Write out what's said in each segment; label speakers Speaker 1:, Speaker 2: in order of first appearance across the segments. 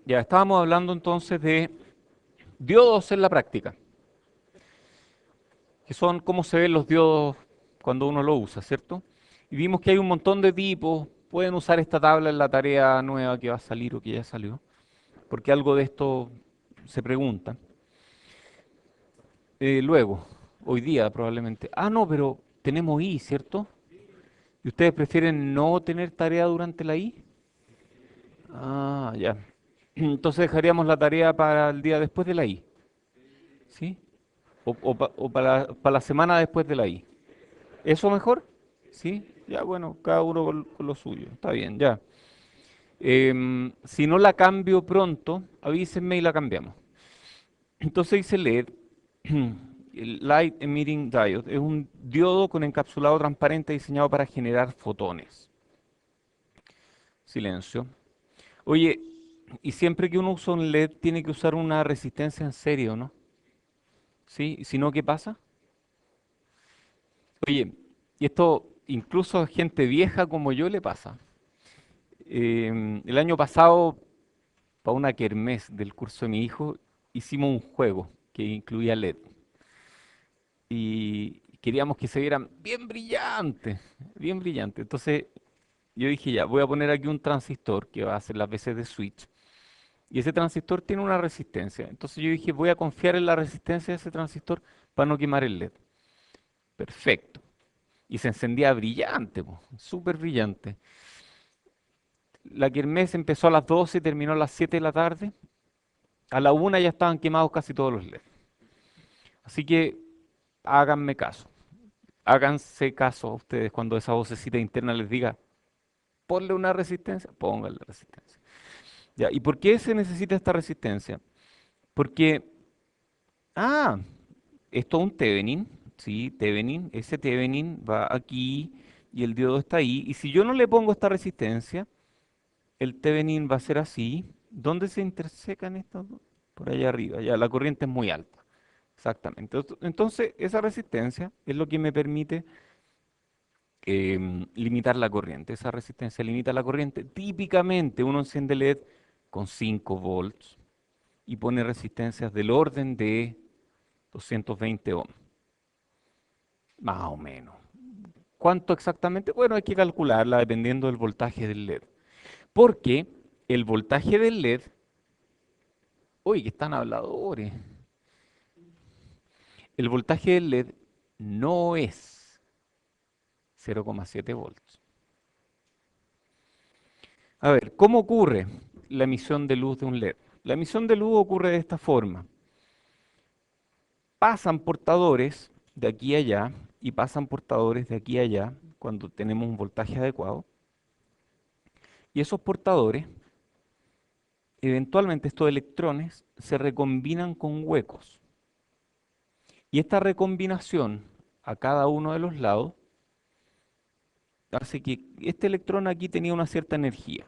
Speaker 1: Ya estábamos hablando entonces de diodos en la práctica, que son cómo se ven los diodos cuando uno lo usa, ¿cierto? Y vimos que hay un montón de tipos. Pueden usar esta tabla en la tarea nueva que va a salir o que ya salió, porque algo de esto se pregunta. Luego, hoy día probablemente. Ah, no, pero tenemos I, ¿cierto? ¿Y ustedes prefieren no tener tarea durante la I? Ah, ya. Entonces dejaríamos la tarea para el día después de la I, ¿sí? O para la semana después de la I. ¿Eso mejor? ¿Sí? Ya, bueno, cada uno con lo suyo. Está bien, ya. Si no la cambio pronto, avísenme y la cambiamos. Entonces dice LED, el Light Emitting Diode, es un diodo con encapsulado transparente diseñado para generar fotones. Silencio. Oye, y siempre que uno usa un LED tiene que usar una resistencia en serio, ¿no? ¿Sí? Si no, ¿qué pasa? Oye, y esto incluso a gente vieja como yo le pasa. El año pasado, para una kermés del curso de mi hijo, hicimos un juego que incluía LED. Y queríamos que se vieran bien brillantes, bien brillantes. Entonces yo dije, ya, voy a poner aquí un transistor que va a hacer las veces de switch. Y ese transistor tiene una resistencia. Entonces yo dije, voy a confiar en la resistencia de ese transistor para no quemar el LED. Perfecto. Y se encendía brillante, po, súper brillante. La kermés empezó a las 12 y terminó a las 7 de la tarde. A la 1 ya estaban quemados casi todos los LED. Así que háganme caso. Háganse caso a ustedes cuando esa vocecita interna les diga, ponle una resistencia, pónganle resistencia. Ya, ¿y por qué se necesita esta resistencia? Porque, ah, esto es un Thevenin, ¿sí? Thevenin, ese Thevenin va aquí y el diodo está ahí. Y si yo no le pongo esta resistencia, el Thevenin va a ser así. ¿Dónde se intersecan estos dos? Por allá arriba, ya la corriente es muy alta. Exactamente. Entonces, esa resistencia es lo que me permite limitar la corriente. Esa resistencia limita la corriente. Típicamente uno enciende LED con 5 volts y pone resistencias del orden de 220 ohms, más o menos. ¿Cuánto exactamente? Bueno, hay que calcularla dependiendo del voltaje del LED. Porque el voltaje del LED, uy, que están habladores. El voltaje del LED no es 0,7 volts. A ver, ¿cómo ocurre la emisión de luz de un LED? La emisión de luz ocurre de esta forma. Pasan portadores de aquí a allá y pasan portadores de aquí a allá cuando tenemos un voltaje adecuado. Y esos portadores, eventualmente estos electrones, se recombinan con huecos. Y esta recombinación a cada uno de los lados hace que este electrón aquí tenía una cierta energía.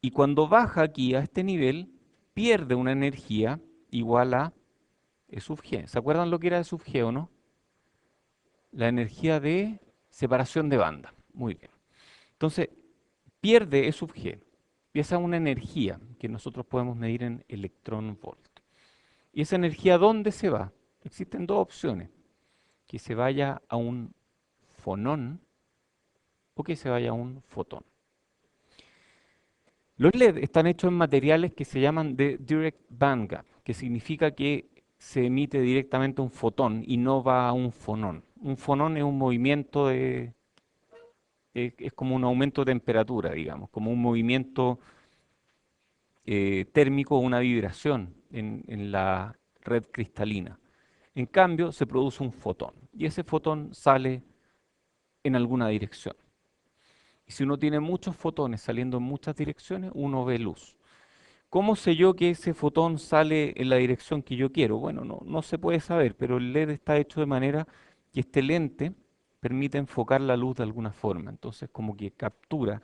Speaker 1: Y cuando baja aquí a este nivel, pierde una energía igual a E sub G. ¿Se acuerdan lo que era E sub G o no? La energía de separación de banda. Muy bien. Entonces, pierde E sub G. Y esa es una energía que nosotros podemos medir en electrón volt. ¿Y esa energía dónde se va? Existen dos opciones. Que se vaya a un fonón o que se vaya a un fotón. Los LED están hechos en materiales que se llaman de direct bandgap, que significa que se emite directamente un fotón y no va a un fonón. Un fonón es un movimiento es como un aumento de temperatura, digamos, como un movimiento térmico o una vibración en la red cristalina. En cambio, se produce un fotón y ese fotón sale en alguna dirección. Y si uno tiene muchos fotones saliendo en muchas direcciones, uno ve luz. ¿Cómo sé yo que ese fotón sale en la dirección que yo quiero? Bueno, no se puede saber, pero el LED está hecho de manera que este lente permite enfocar la luz de alguna forma. Entonces, como que captura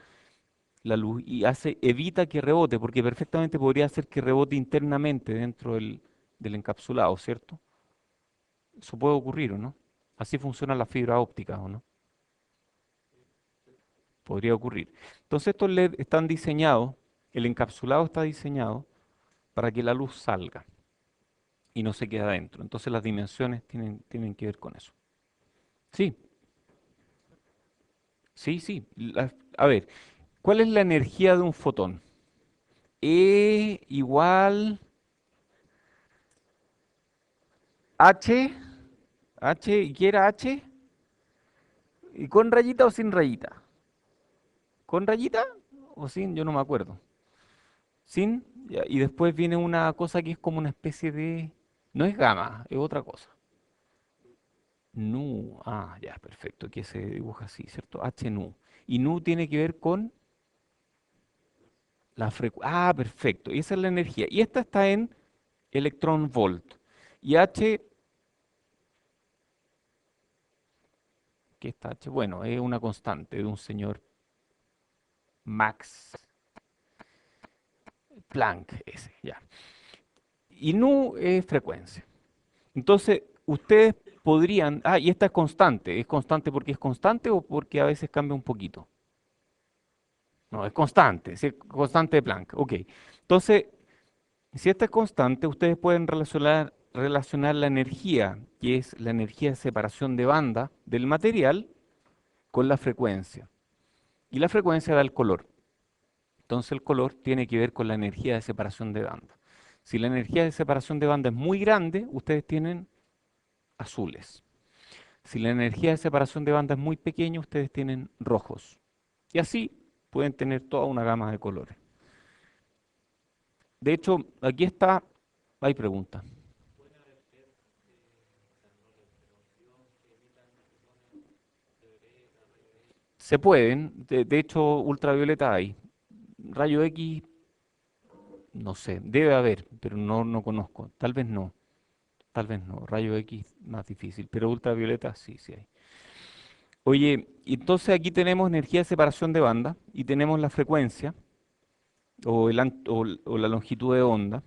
Speaker 1: la luz y evita que rebote, porque perfectamente podría hacer que rebote internamente dentro del encapsulado, ¿cierto? Eso puede ocurrir, ¿o no? Así funciona la fibra óptica, ¿o no? Podría ocurrir. Entonces estos LED están diseñados, el encapsulado está diseñado para que la luz salga y no se quede adentro. Entonces las dimensiones tienen que ver con eso. Sí, sí, sí. A ver, ¿cuál es la energía de un fotón? E igual H, ¿y qué era H? ¿Y con rayita o sin rayita? ¿Con rayita o sin? Yo no me acuerdo. Sin, ya, y después viene una cosa que es como una especie de... No es gamma, es otra cosa. Nu, ya, perfecto, que se dibuja así, ¿cierto? H nu. Y nu tiene que ver con la frecuencia. Ah, perfecto, y esa es la energía. Y esta está en electron volt. Y H, ¿qué está H? Bueno, es una constante de un señor Max Planck, ese, ya. Y nu es frecuencia. Entonces, ustedes podrían, y esta es constante porque es constante o porque a veces cambia un poquito. No, es constante, sí, constante de Planck, ok. Entonces, si esta es constante, ustedes pueden relacionar la energía, que es la energía de separación de banda del material, con la frecuencia. Y la frecuencia da el color. Entonces el color tiene que ver con la energía de separación de banda. Si la energía de separación de banda es muy grande, ustedes tienen azules. Si la energía de separación de banda es muy pequeña, ustedes tienen rojos. Y así pueden tener toda una gama de colores. De hecho, aquí está, hay preguntas. Se pueden, de hecho, ultravioleta hay. Rayo X, no sé, debe haber, pero no conozco. Tal vez no. Rayo X más difícil, pero ultravioleta sí, sí hay. Oye, entonces aquí tenemos energía de separación de banda y tenemos la frecuencia o la longitud de onda,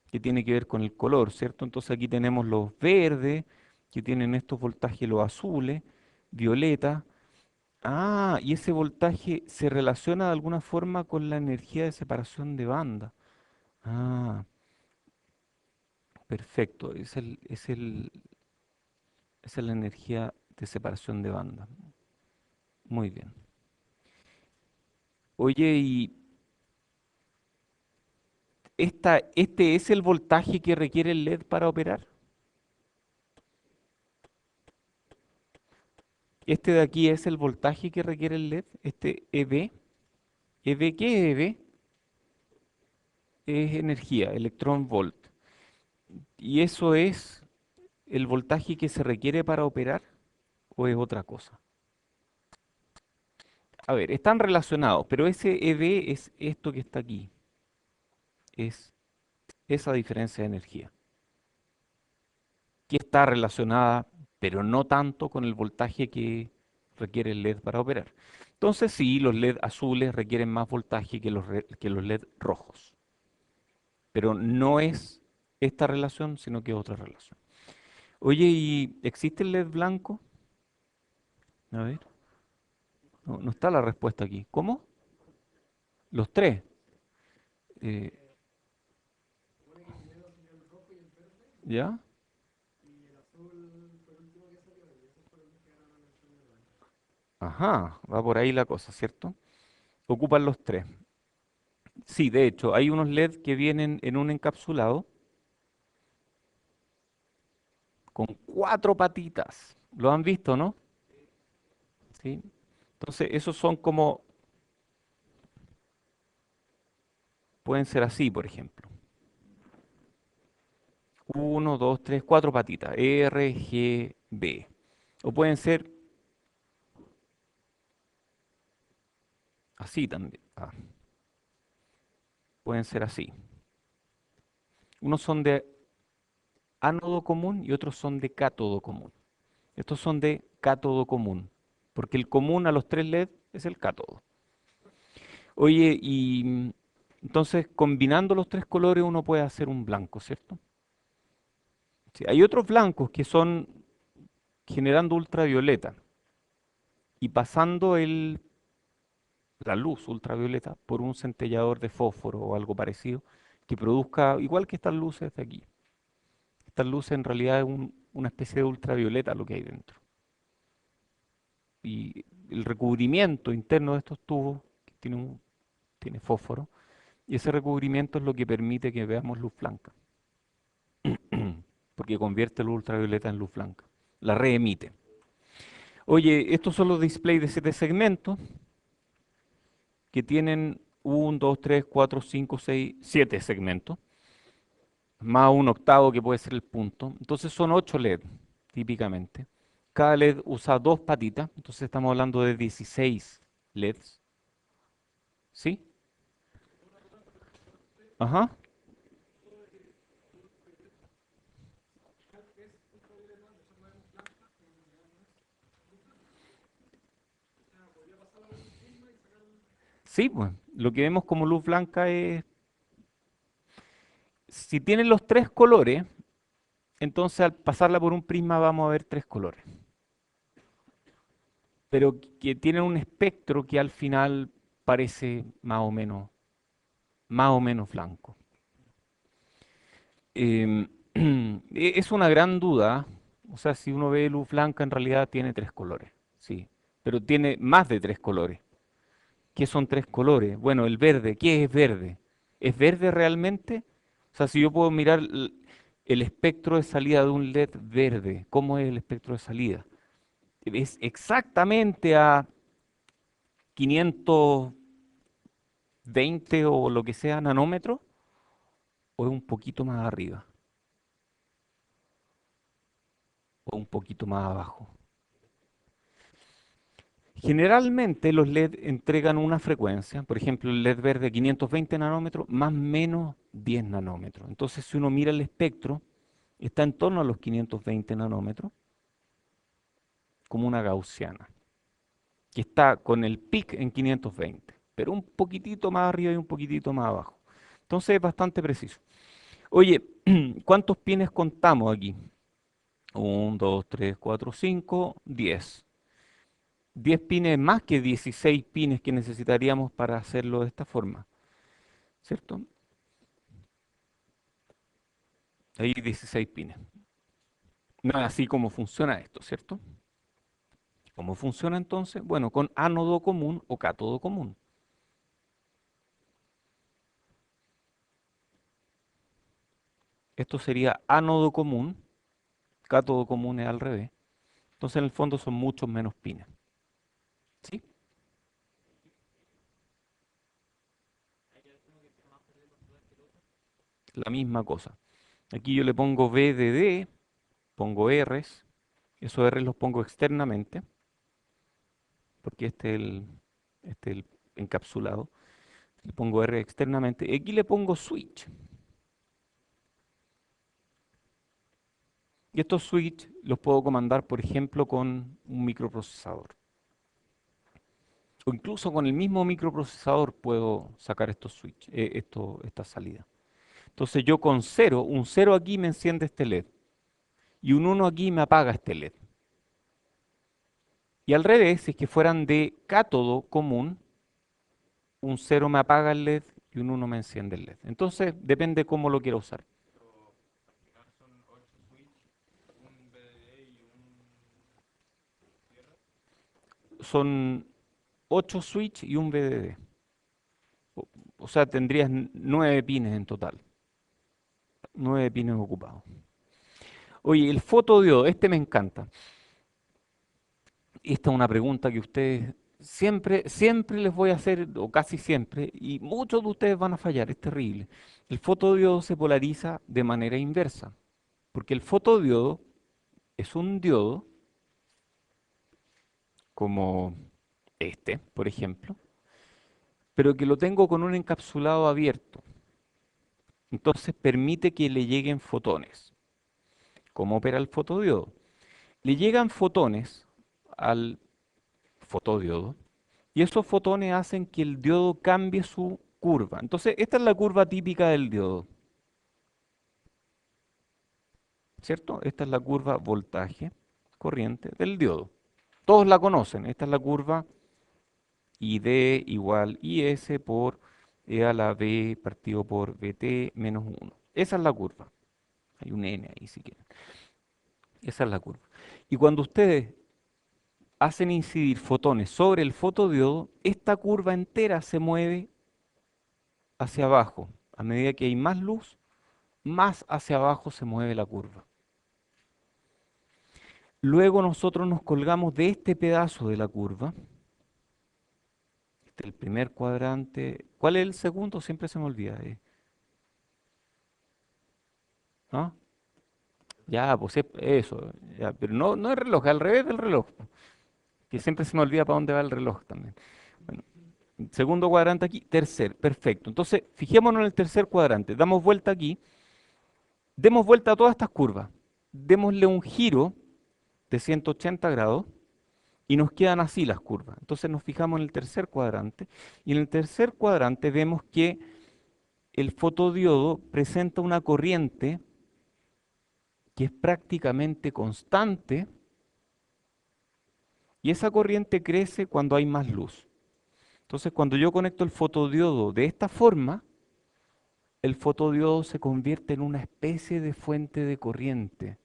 Speaker 1: que tiene que ver con el color, ¿cierto? Entonces aquí tenemos los verdes, que tienen estos voltajes, los azules, violeta. Y ese voltaje se relaciona de alguna forma con la energía de separación de banda. Ah, perfecto. Esa es la energía de separación de banda. Muy bien. Oye, ¿y este es el voltaje que requiere el LED para operar? ¿Este de aquí es el voltaje que requiere el LED? ¿Este EV? ¿EV qué es EV? Es energía, electrón volt. ¿Y eso es el voltaje que se requiere para operar o es otra cosa? A ver, están relacionados, pero ese EV es esto que está aquí, es esa diferencia de energía, que está relacionada, pero no tanto con el voltaje que requiere el LED para operar. Entonces sí, los LED azules requieren más voltaje que que los LED rojos, pero no es esta relación, sino que otra relación. Oye, ¿y existe el LED blanco? A ver, no está la respuesta aquí. ¿Cómo? Los tres. Eh, ¿Ya? Ajá, va por ahí la cosa, ¿cierto? Ocupan los tres. Sí, de hecho, hay unos LED que vienen en un encapsulado con cuatro patitas. ¿Lo han visto, no? Sí. Entonces, esos son como, pueden ser así, por ejemplo. Uno, dos, tres, cuatro patitas. R, G, B. O pueden ser así también. Pueden ser así. Unos son de ánodo común y otros son de cátodo común. Estos son de cátodo común, porque el común a los tres LED es el cátodo. Oye, entonces combinando los tres colores uno puede hacer un blanco, ¿cierto? Sí, hay otros blancos que son generando ultravioleta y pasando la luz ultravioleta por un centellador de fósforo o algo parecido, que produzca, igual que estas luces de aquí. Estas luces en realidad es una especie de ultravioleta lo que hay dentro. Y el recubrimiento interno de estos tubos tiene fósforo, y ese recubrimiento es lo que permite que veamos luz blanca, porque convierte luz ultravioleta en luz blanca. La reemite. Oye, estos son los displays de 7 segmentos que tienen 1, 2, 3, 4, 5, 6, 7 segmentos, más un octavo que puede ser el punto. Entonces son 8 LED, típicamente. Cada LED usa dos patitas, entonces estamos hablando de 16 LEDs. ¿Sí? Ajá. Sí, pues lo que vemos como luz blanca es, si tienen los tres colores, entonces al pasarla por un prisma vamos a ver tres colores, pero que tienen un espectro que al final parece más o menos blanco. Em, es una gran duda, o sea, si uno ve luz blanca en realidad tiene tres colores, sí, pero tiene más de tres colores. ¿Qué son tres colores? Bueno, el verde, ¿qué es verde? ¿Es verde realmente? O sea, si yo puedo mirar el espectro de salida de un LED verde, ¿cómo es el espectro de salida? ¿Es exactamente a 520 o lo que sea nanómetros? ¿O es un poquito más arriba? ¿O un poquito más abajo? Generalmente los LED entregan una frecuencia, por ejemplo el LED verde 520 nanómetros más menos 10 nanómetros. Entonces si uno mira el espectro, está en torno a los 520 nanómetros, como una gaussiana, que está con el pic en 520, pero un poquitito más arriba y un poquitito más abajo. Entonces es bastante preciso. Oye, ¿cuántos pines contamos aquí? 1, 2, 3, 4, 5, 10. 10 pines más que 16 pines que necesitaríamos para hacerlo de esta forma, ¿cierto? Hay 16 pines. No es así como funciona esto, ¿cierto? ¿Cómo funciona entonces? Bueno, con ánodo común o cátodo común. Esto sería ánodo común, cátodo común es al revés. Entonces en el fondo son muchos menos pines. ¿Sí? La misma cosa. Aquí yo le pongo VDD, pongo Rs, esos Rs los pongo externamente, porque este es el encapsulado. Le pongo R externamente. Y aquí le pongo switch. Y estos switch los puedo comandar, por ejemplo, con un microprocesador. O incluso con el mismo microprocesador puedo sacar estos switch, esta salida. Entonces yo con cero, un cero aquí me enciende este LED. Y un uno aquí me apaga este LED. Y al revés, si es que fueran de cátodo común, un cero me apaga el LED y un uno me enciende el LED. Entonces depende cómo lo quiero usar. Son 8 switch y un VDD. O, o sea, tendrías 9 pines en total. 9 pines ocupados. Oye, el fotodiodo, este me encanta. Esta es una pregunta que ustedes siempre les voy a hacer, o casi siempre, y muchos de ustedes van a fallar, es terrible. El fotodiodo se polariza de manera inversa, porque el fotodiodo es un diodo como este, por ejemplo, pero que lo tengo con un encapsulado abierto. Entonces permite que le lleguen fotones. ¿Cómo opera el fotodiodo? Le llegan fotones al fotodiodo y esos fotones hacen que el diodo cambie su curva. Entonces, esta es la curva típica del diodo, ¿cierto? Esta es la curva voltaje corriente del diodo. Todos la conocen. Esta es la curva ID igual IS por E a la B partido por BT menos 1. Esa es la curva. Hay un N ahí si quieren. Esa es la curva. Y cuando ustedes hacen incidir fotones sobre el fotodiodo, esta curva entera se mueve hacia abajo. A medida que hay más luz, más hacia abajo se mueve la curva. Luego nosotros nos colgamos de este pedazo de la curva. Este es el primer cuadrante. ¿Cuál es el segundo? Siempre se me olvida. ¿No? Ya, pues eso. Ya, pero no el reloj, al revés del reloj. Que siempre se me olvida para dónde va el reloj también. Bueno, segundo cuadrante aquí, tercer, perfecto. Entonces, fijémonos en el tercer cuadrante. Damos vuelta aquí. Demos vuelta a todas estas curvas. Démosle un giro de 180 grados y nos quedan así las curvas. Entonces nos fijamos en el tercer cuadrante y en el tercer cuadrante vemos que el fotodiodo presenta una corriente que es prácticamente constante y esa corriente crece cuando hay más luz. Entonces cuando yo conecto el fotodiodo de esta forma, el fotodiodo se convierte en una especie de fuente de corriente,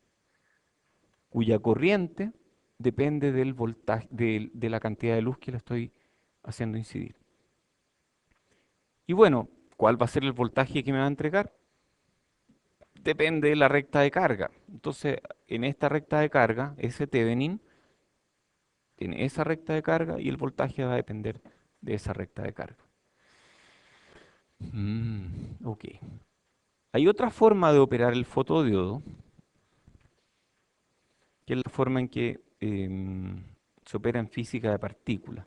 Speaker 1: cuya corriente depende del voltaje, de la cantidad de luz que le estoy haciendo incidir. Y bueno, ¿cuál va a ser el voltaje que me va a entregar? Depende de la recta de carga. Entonces, en esta recta de carga, ese Thevenin tiene esa recta de carga y el voltaje va a depender de esa recta de carga. Ok. Hay otra forma de operar el fotodiodo, que es la forma en que se opera en física de partículas,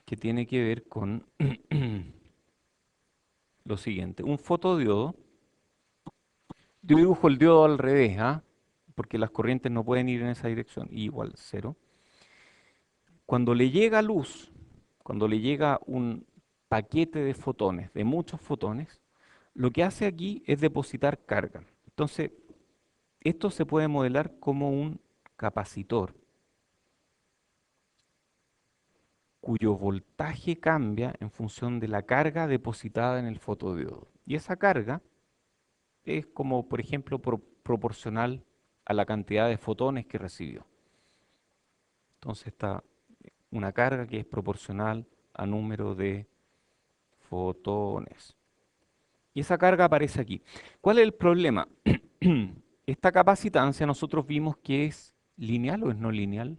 Speaker 1: que que tiene que ver con lo siguiente. Un fotodiodo, yo dibujo el diodo al revés, ¿ah? Porque las corrientes no pueden ir en esa dirección, y igual cero. Cuando le llega luz, cuando le llega un paquete de fotones, de muchos fotones, lo que hace aquí es depositar carga. Entonces, esto se puede modelar como un capacitor, cuyo voltaje cambia en función de la carga depositada en el fotodiodo. Y esa carga es como, por ejemplo, proporcional a la cantidad de fotones que recibió. Entonces está una carga que es proporcional a número de fotones. Y esa carga aparece aquí. ¿Cuál es el problema? Esta capacitancia nosotros vimos que es lineal o es no lineal.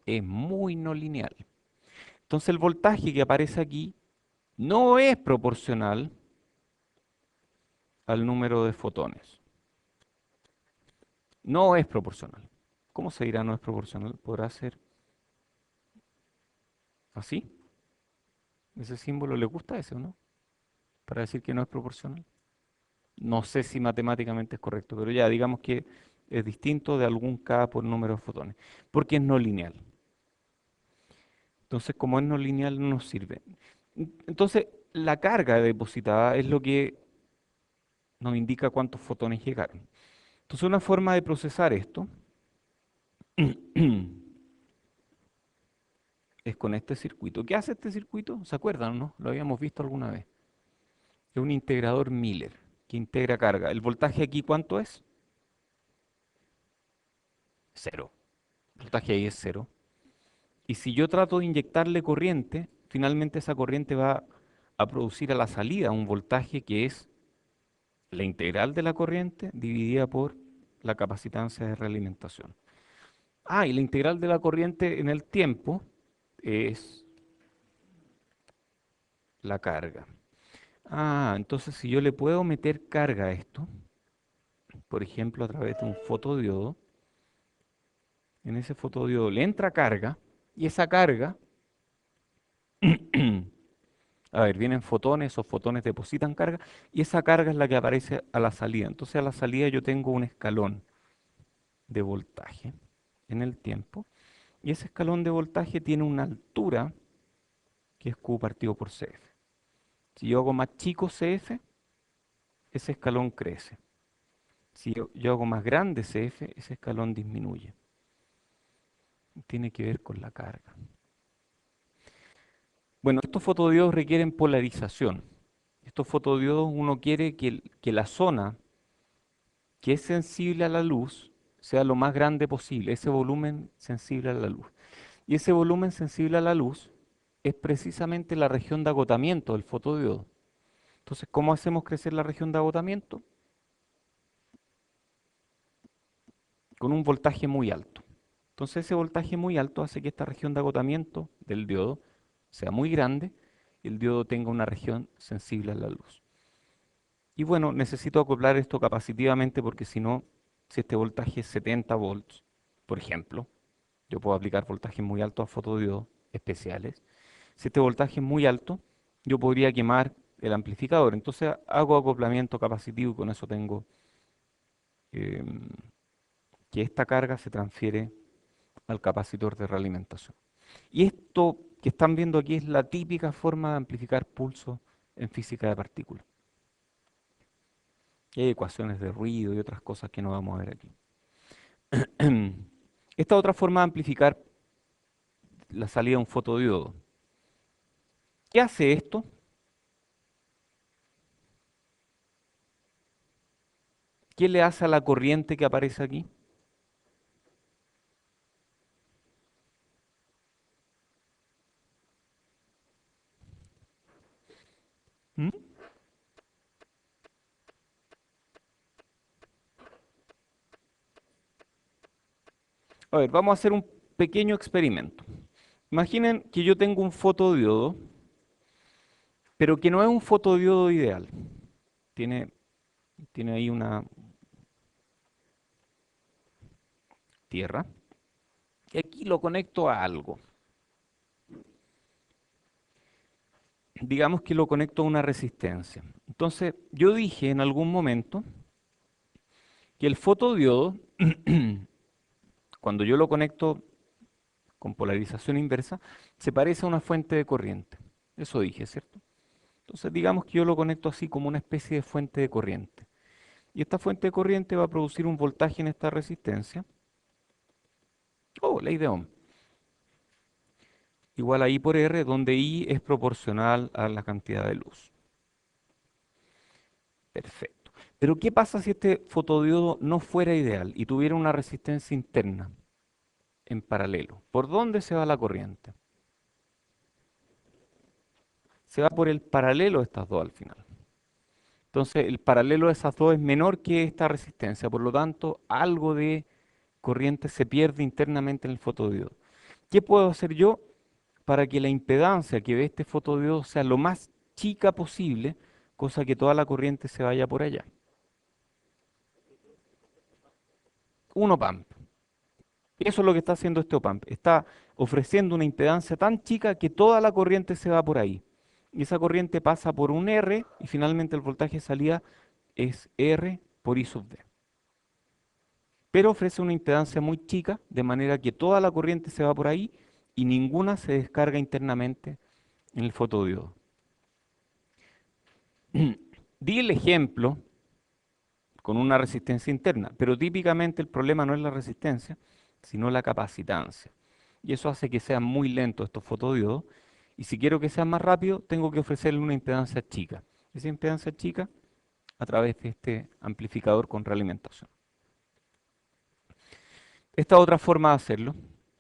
Speaker 1: Es muy no lineal. Entonces el voltaje que aparece aquí no es proporcional al número de fotones. No es proporcional. ¿Cómo se dirá no es proporcional? ¿Podrá ser así? ¿Ese símbolo le gusta ese o no? Para decir que no es proporcional. No sé si matemáticamente es correcto, pero ya digamos que es distinto de algún K por número de fotones, porque es no lineal. Entonces, como es no lineal, no nos sirve. Entonces, la carga depositada es lo que nos indica cuántos fotones llegaron. Entonces, una forma de procesar esto es con este circuito. ¿Qué hace este circuito? ¿Se acuerdan, no? Lo habíamos visto alguna vez. Es un integrador Miller que integra carga. ¿El voltaje aquí cuánto es? Cero. El voltaje ahí es cero. Y si yo trato de inyectarle corriente, finalmente esa corriente va a producir a la salida un voltaje que es la integral de la corriente dividida por la capacitancia de realimentación. Ah, y la integral de la corriente en el tiempo es la carga. Ah, entonces si yo le puedo meter carga a esto, por ejemplo a través de un fotodiodo, en ese fotodiodo le entra carga y esa carga, a ver, vienen fotones, esos fotones depositan carga y esa carga es la que aparece a la salida. Entonces a la salida yo tengo un escalón de voltaje en el tiempo y ese escalón de voltaje tiene una altura que es Q partido por CF. Si yo hago más chico CF, ese escalón crece. Si yo hago más grande CF, ese escalón disminuye. Tiene que ver con la carga. Bueno, estos fotodiodos requieren polarización. Estos fotodiodos uno quiere que la zona que es sensible a la luz sea lo más grande posible, ese volumen sensible a la luz. Y ese volumen sensible a la luz es precisamente la región de agotamiento del fotodiodo. Entonces, ¿cómo hacemos crecer la región de agotamiento? Con un voltaje muy alto. Entonces, ese voltaje muy alto hace que esta región de agotamiento del diodo sea muy grande y el diodo tenga una región sensible a la luz. Y bueno, necesito acoplar esto capacitivamente porque si no, si este voltaje es 70 volts, por ejemplo, yo puedo aplicar voltajes muy altos a fotodiodos especiales. Si este voltaje es muy alto, yo podría quemar el amplificador. Entonces hago acoplamiento capacitivo y con eso tengo em, que esta carga se transfiere al capacitor de realimentación. Y esto que están viendo aquí es la típica forma de amplificar pulsos en física de partículas. Y hay ecuaciones de ruido y otras cosas que no vamos a ver aquí. Esta otra forma de amplificar la salida de un fotodiodo. ¿Qué hace esto? ¿Qué le hace a la corriente que aparece aquí? ¿Mm? A ver, vamos a hacer un pequeño experimento. Imaginen que yo tengo un fotodiodo, pero que no es un fotodiodo ideal. Tiene, tiene ahí una tierra. Y aquí lo conecto a algo. Digamos que lo conecto a una resistencia. Entonces, yo dije en algún momento que el fotodiodo, cuando yo lo conecto con polarización inversa, se parece a una fuente de corriente. Eso dije, ¿cierto? Entonces, digamos que yo lo conecto así como una especie de fuente de corriente. Y esta fuente de corriente va a producir un voltaje en esta resistencia. Oh, ley de Ohm. Igual a I por R, donde I es proporcional a la cantidad de luz. Perfecto. Pero ¿qué pasa si este fotodiodo no fuera ideal y tuviera una resistencia interna en paralelo? ¿Por dónde se va la corriente? Se va por el paralelo de estas dos al final. Entonces, el paralelo de esas dos es menor que esta resistencia, por lo tanto, algo de corriente se pierde internamente en el fotodiodo. ¿Qué puedo hacer yo para que la impedancia que ve este fotodiodo sea lo más chica posible, cosa que toda la corriente se vaya por allá? 1 op amp. Eso es lo que está haciendo este op amp. Está ofreciendo una impedancia tan chica que toda la corriente se va por ahí. Y esa corriente pasa por un R y finalmente el voltaje de salida es R por I sub D. Pero ofrece una impedancia muy chica, de manera que toda la corriente se va por ahí y ninguna se descarga internamente en el fotodiodo. Di el ejemplo con una resistencia interna, pero típicamente el problema no es la resistencia, sino la capacitancia. Y eso hace que sean muy lentos estos fotodiodos, y si quiero que sean más rápidos, tengo que ofrecerle una impedancia chica. Esa impedancia chica a través de este amplificador con realimentación. Esta otra forma de hacerlo,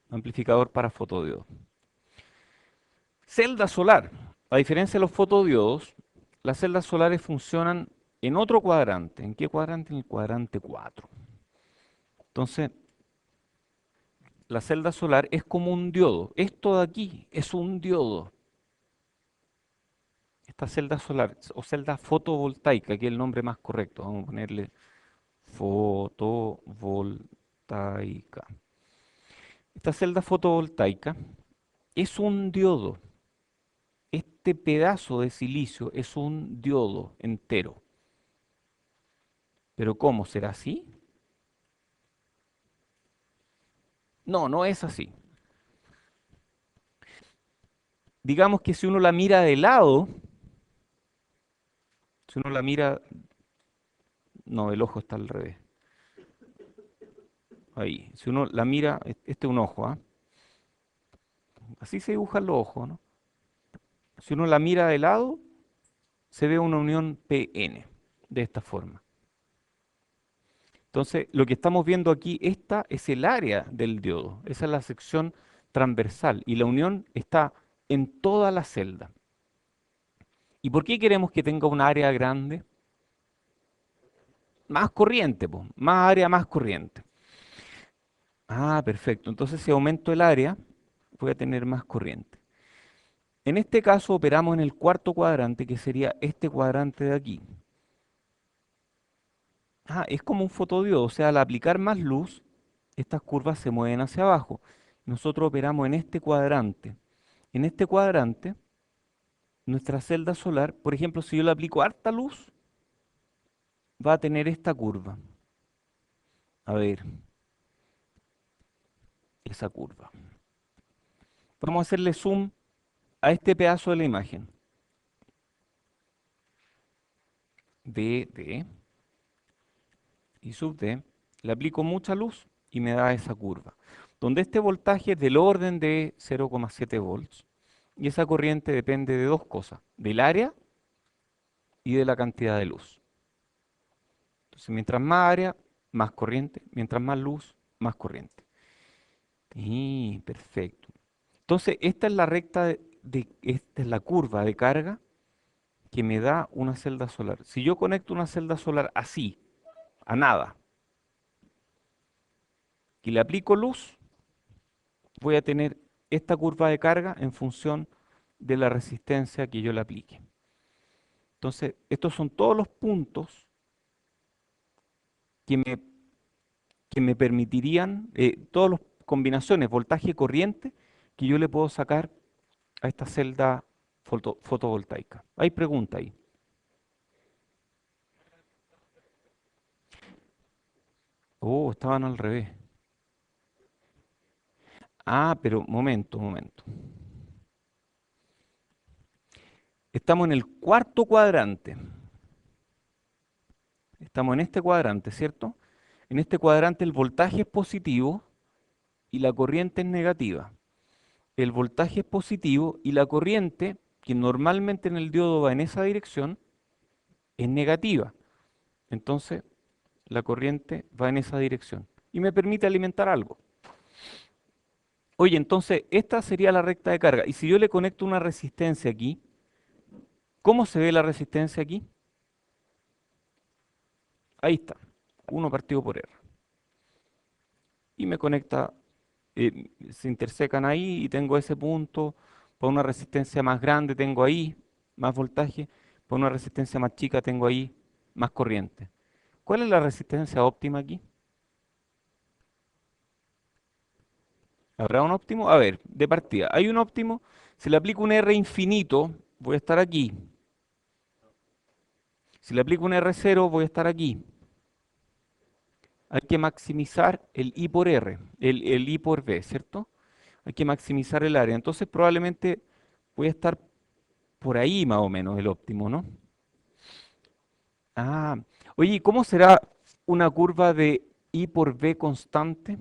Speaker 1: amplificador para fotodiodos. Celda solar. A diferencia de los fotodiodos, las celdas solares funcionan en otro cuadrante. ¿En qué cuadrante? En el cuadrante 4. Entonces, la celda solar es como un diodo. Esto de aquí es un diodo. Esta celda solar o celda fotovoltaica, que es el nombre más correcto. Vamos a ponerle fotovoltaica. Esta celda fotovoltaica es un diodo. Este pedazo de silicio es un diodo entero. ¿Pero cómo será así? No, no es así. Digamos que si uno la mira de lado, si uno la mira, no, el ojo está al revés. Ahí, si uno la mira, este es un ojo, ¿ah? Así se dibujan los ojos, ¿no? Si uno la mira de lado, se ve una unión PN, de esta forma. Entonces, lo que estamos viendo aquí, esta es el área del diodo, esa es la sección transversal, y la unión está en toda la celda. ¿Y por qué queremos que tenga un área grande? Más corriente, po, más área, más corriente. Ah, perfecto. Entonces, si aumento el área, voy a tener más corriente. En este caso, operamos en el cuarto cuadrante, que sería este cuadrante de aquí. Ah, es como un fotodiodo, o sea, al aplicar más luz, estas curvas se mueven hacia abajo. Nosotros operamos en este cuadrante. En este cuadrante, nuestra celda solar, por ejemplo, si yo le aplico harta luz, va a tener esta curva. A ver, esa curva. Vamos a hacerle zoom a este pedazo de la imagen. D y sub D. Le aplico mucha luz y me da esa curva. Donde este voltaje es del orden de 0,7 volts. Y esa corriente depende de dos cosas, del área y de la cantidad de luz. Entonces, mientras más área, más corriente. Mientras más luz, más corriente. Y perfecto. Entonces, esta es la recta esta es la curva de carga que me da una celda solar. Si yo conecto una celda solar así, a nada, y le aplico luz, voy a tener esta curva de carga en función de la resistencia que yo le aplique. Entonces, estos son todos los puntos que me, que me permitirían, todas las combinaciones voltaje y corriente que yo le puedo sacar a esta celda fotovoltaica. Hay pregunta ahí. Oh, estaban al revés. Ah, pero momento, momento. Estamos en el cuarto cuadrante. Estamos en este cuadrante, ¿cierto? En este cuadrante el voltaje es positivo y la corriente es negativa. El voltaje es positivo y la corriente, que normalmente en el diodo va en esa dirección, es negativa. Entonces, la corriente va en esa dirección y me permite alimentar algo. Oye, entonces, esta sería la recta de carga. Y si yo le conecto una resistencia aquí, ¿cómo se ve la resistencia aquí? Ahí está, 1 partido por R. Y me conecta, se intersecan ahí y tengo ese punto. Para una resistencia más grande tengo ahí más voltaje. Para una resistencia más chica tengo ahí más corriente. ¿Cuál es la resistencia óptima aquí? ¿Habrá un óptimo? A ver, de partida, hay un óptimo. Si le aplico un R infinito, voy a estar aquí. Si le aplico un R0, voy a estar aquí. Hay que maximizar el I por R, el I por V, ¿cierto? Hay que maximizar el área. Entonces probablemente voy a estar por ahí más o menos el óptimo, ¿no? Ah, oye, ¿y cómo será una curva de I por V constante?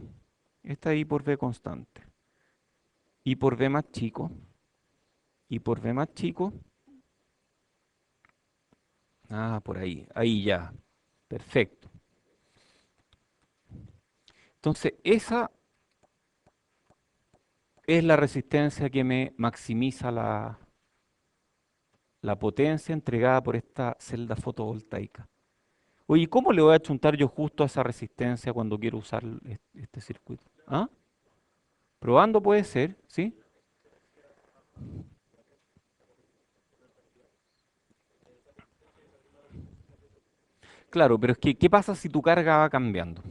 Speaker 1: Esta I por V constante. I por V más chico. I por V más chico. Ah, por ahí. Ahí ya. Perfecto. Entonces, esa es la resistencia que me maximiza la potencia entregada por esta celda fotovoltaica. Oye, ¿cómo le voy a chuntar yo justo a esa resistencia cuando quiero usar este circuito? ¿Ah? Probando puede ser, ¿sí? Claro, pero es que, ¿qué pasa si tu carga va cambiando?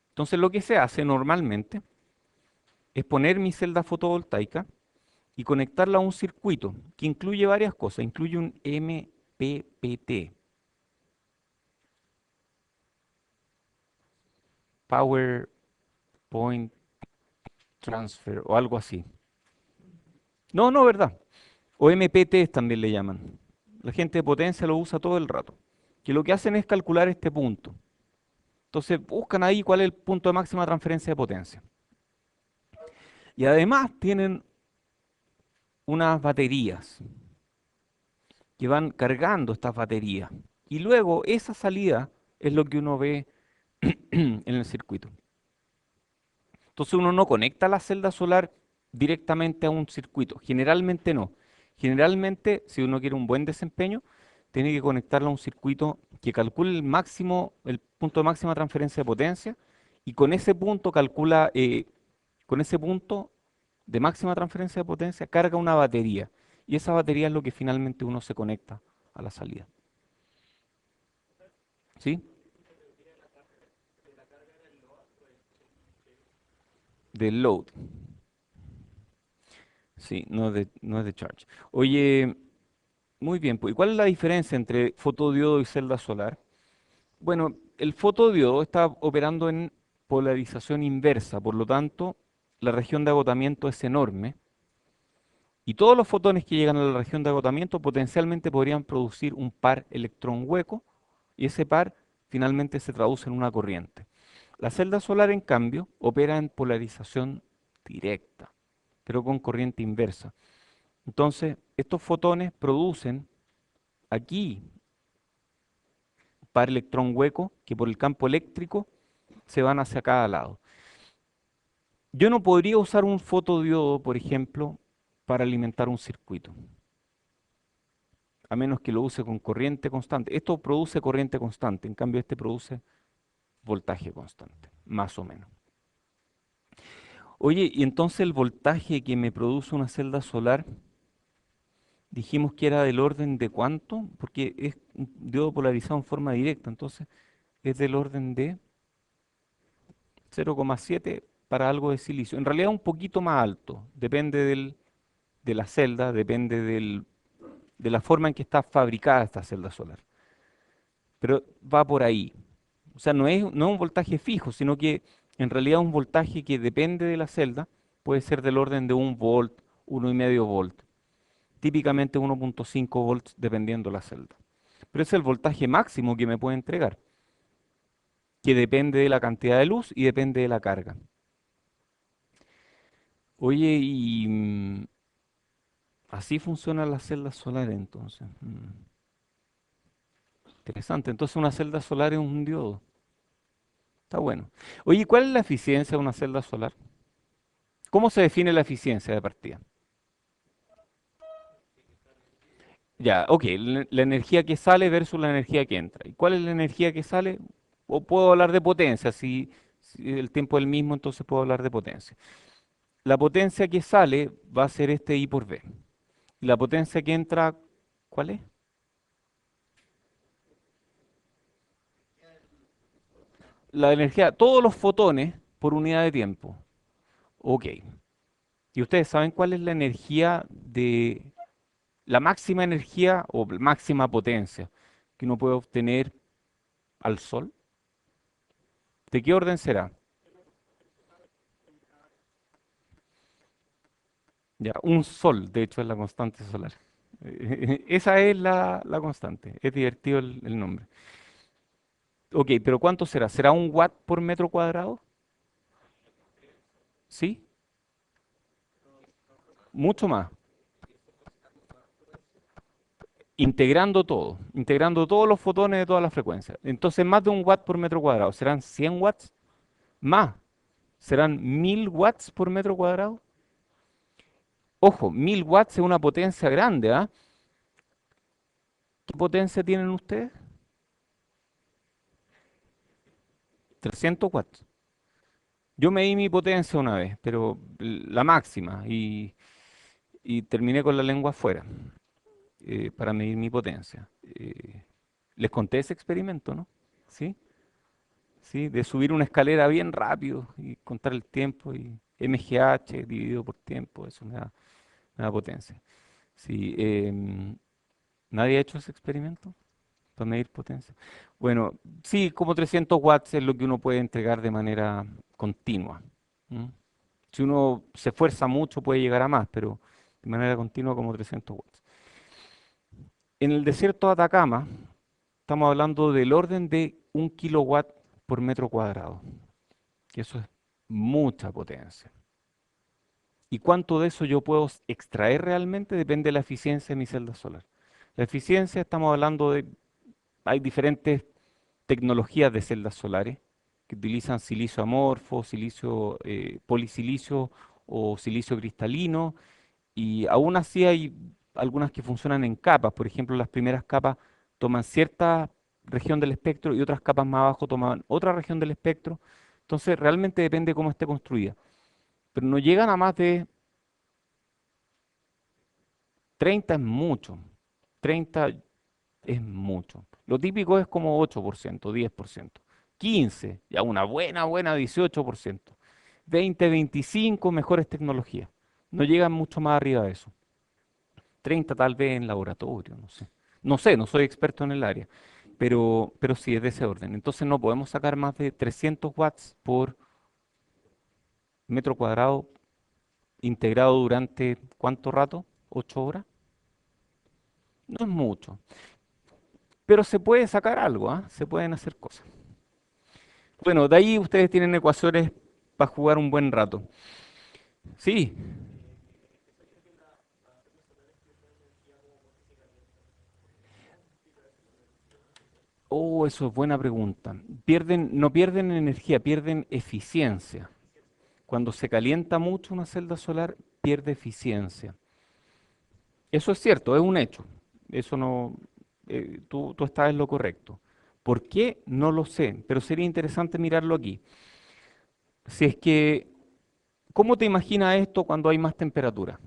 Speaker 1: Entonces, lo que se hace normalmente es poner mi celda fotovoltaica y conectarla a un circuito que incluye varias cosas. Incluye un MPPT, Power Point Transfer o algo así. No, no, ¿verdad? O MPT también le llaman. La gente de potencia lo usa todo el rato. Que lo que hacen es calcular este punto. Entonces buscan ahí cuál es el punto de máxima transferencia de potencia. Y además tienen unas baterías que van cargando estas baterías. Y luego esa salida es lo que uno ve en el circuito. Entonces uno no conecta la celda solar directamente a un circuito. Generalmente no. Generalmente, si uno quiere un buen desempeño, tiene que conectarla a un circuito que calcule el máximo, el punto de máxima transferencia de potencia, y con ese punto calcula, con ese punto de máxima transferencia de potencia, carga una batería. Y esa batería es lo que finalmente uno se conecta a la salida. ¿Sí? Del load. Sí, no es de charge. Oye, muy bien, pues, ¿y cuál es la diferencia entre fotodiodo y celda solar? Bueno, el fotodiodo está operando en polarización inversa, por lo tanto, la región de agotamiento es enorme y todos los fotones que llegan a la región de agotamiento potencialmente podrían producir un par electrón hueco y ese par finalmente se traduce en una corriente. La celda solar, en cambio, opera en polarización directa, pero con corriente inversa. Entonces, estos fotones producen aquí par electrón hueco que por el campo eléctrico se van hacia cada lado. Yo no podría usar un fotodiodo, por ejemplo, para alimentar un circuito, a menos que lo use con corriente constante. Esto produce corriente constante, en cambio este produce voltaje constante, más o menos. Oye, y entonces el voltaje que me produce una celda solar, dijimos que era del orden de ¿cuánto? Porque es un diodo polarizado en forma directa, entonces es del orden de 0,7 para algo de silicio. En realidad un poquito más alto, depende de la celda, depende de la forma en que está fabricada esta celda solar. Pero va por ahí. O sea, no es un voltaje fijo, sino que en realidad es un voltaje que depende de la celda, puede ser del orden de 1 volt, 1,5 volt, típicamente 1,5 volts dependiendo la celda. Pero es el voltaje máximo que me puede entregar, que depende de la cantidad de luz y depende de la carga. Oye, y así funcionan las celdas solares entonces. Interesante. Entonces una celda solar es un diodo. Está bueno. Oye, ¿cuál es la eficiencia de una celda solar? ¿Cómo se define la eficiencia de partida? Ya, ok, la energía que sale versus la energía que entra. ¿Y cuál es la energía que sale? O puedo hablar de potencia, si el tiempo es el mismo, entonces puedo hablar de potencia. La potencia que sale va a ser este I por V. Y la potencia que entra, ¿cuál es? La energía, todos los fotones por unidad de tiempo. Ok. ¿Y ustedes saben cuál es la energía de la máxima energía o máxima potencia que uno puede obtener al Sol? ¿De qué orden será? Ya, un Sol, de hecho, es la constante solar. Esa es la constante. Es divertido el nombre. Ok, pero ¿cuánto será? ¿Será 1 watt por metro cuadrado? ¿Sí? Mucho más. Integrando todos los fotones de todas las frecuencias. Entonces, más de 1 watt por metro cuadrado. ¿Serán 100 watts? Más. ¿Serán 1000 watts por metro cuadrado? Ojo, 1000 watts es una potencia grande, ¿ah? ¿Qué potencia tienen ustedes? 300 watts. Yo medí mi potencia una vez, pero la máxima, y terminé con la lengua afuera para medir mi potencia. Les conté ese experimento, ¿no? ¿Sí? ¿Sí? De subir una escalera bien rápido y contar el tiempo y MGH dividido por tiempo, eso me da potencia. Sí, ¿nadie ha hecho ese experimento para medir potencia? Bueno, sí, como 300 watts es lo que uno puede entregar de manera continua. ¿M? Si uno se esfuerza mucho puede llegar a más, pero de manera continua como 300 watts. En el desierto de Atacama estamos hablando del orden de 1 kilowatt por metro cuadrado, que eso es mucha potencia. Y cuánto de eso yo puedo extraer realmente depende de la eficiencia de mi celda solar. La eficiencia, estamos hablando de, hay diferentes tecnologías de celdas solares que utilizan silicio amorfo, silicio polisilicio o silicio cristalino, y aún así hay algunas que funcionan en capas. Por ejemplo, las primeras capas toman cierta región del espectro y otras capas más abajo toman otra región del espectro. Entonces, realmente depende cómo esté construida. Pero no llegan a más de 30 es mucho. 30 es mucho. Lo típico es como 8%, 10%. 15, ya una buena 18%. 20, 25, mejores tecnologías. No llegan mucho más arriba de eso. 30 tal vez en laboratorio, no sé. No sé, no soy experto en el área, pero sí es de ese orden. Entonces no podemos sacar más de 300 watts por metro cuadrado integrado durante ¿cuánto rato? ¿8 horas? No es mucho. Pero se puede sacar algo, ¿ah? Se pueden hacer cosas. Bueno, de ahí ustedes tienen ecuaciones para jugar un buen rato. Sí. Oh, eso es buena pregunta. No pierden energía, pierden eficiencia. Cuando se calienta mucho una celda solar, pierde eficiencia. Eso es cierto, es un hecho. Eso no, tú estás en lo correcto. ¿Por qué? No lo sé, pero sería interesante mirarlo aquí. Si es que, ¿cómo te imaginas esto cuando hay más temperatura?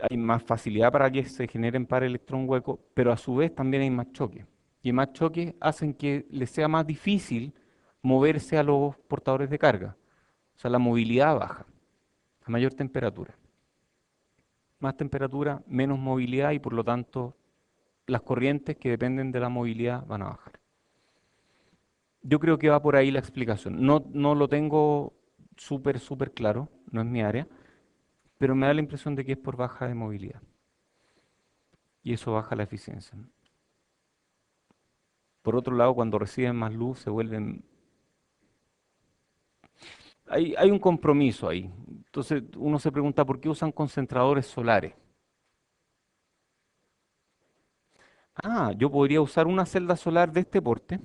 Speaker 1: Hay más facilidad para que se generen par electrón hueco, pero a su vez también hay más choque. Y más choques hacen que les sea más difícil moverse a los portadores de carga. O sea, la movilidad baja a mayor temperatura. Más temperatura, menos movilidad y por lo tanto las corrientes que dependen de la movilidad van a bajar. Yo creo que va por ahí la explicación. No lo tengo súper claro, no es mi área, pero me da la impresión de que es por baja de movilidad y eso baja la eficiencia. Por otro lado, cuando reciben más luz se vuelven... Hay un compromiso ahí. Entonces uno se pregunta por qué usan concentradores solares. Ah, yo podría usar una celda solar de este porte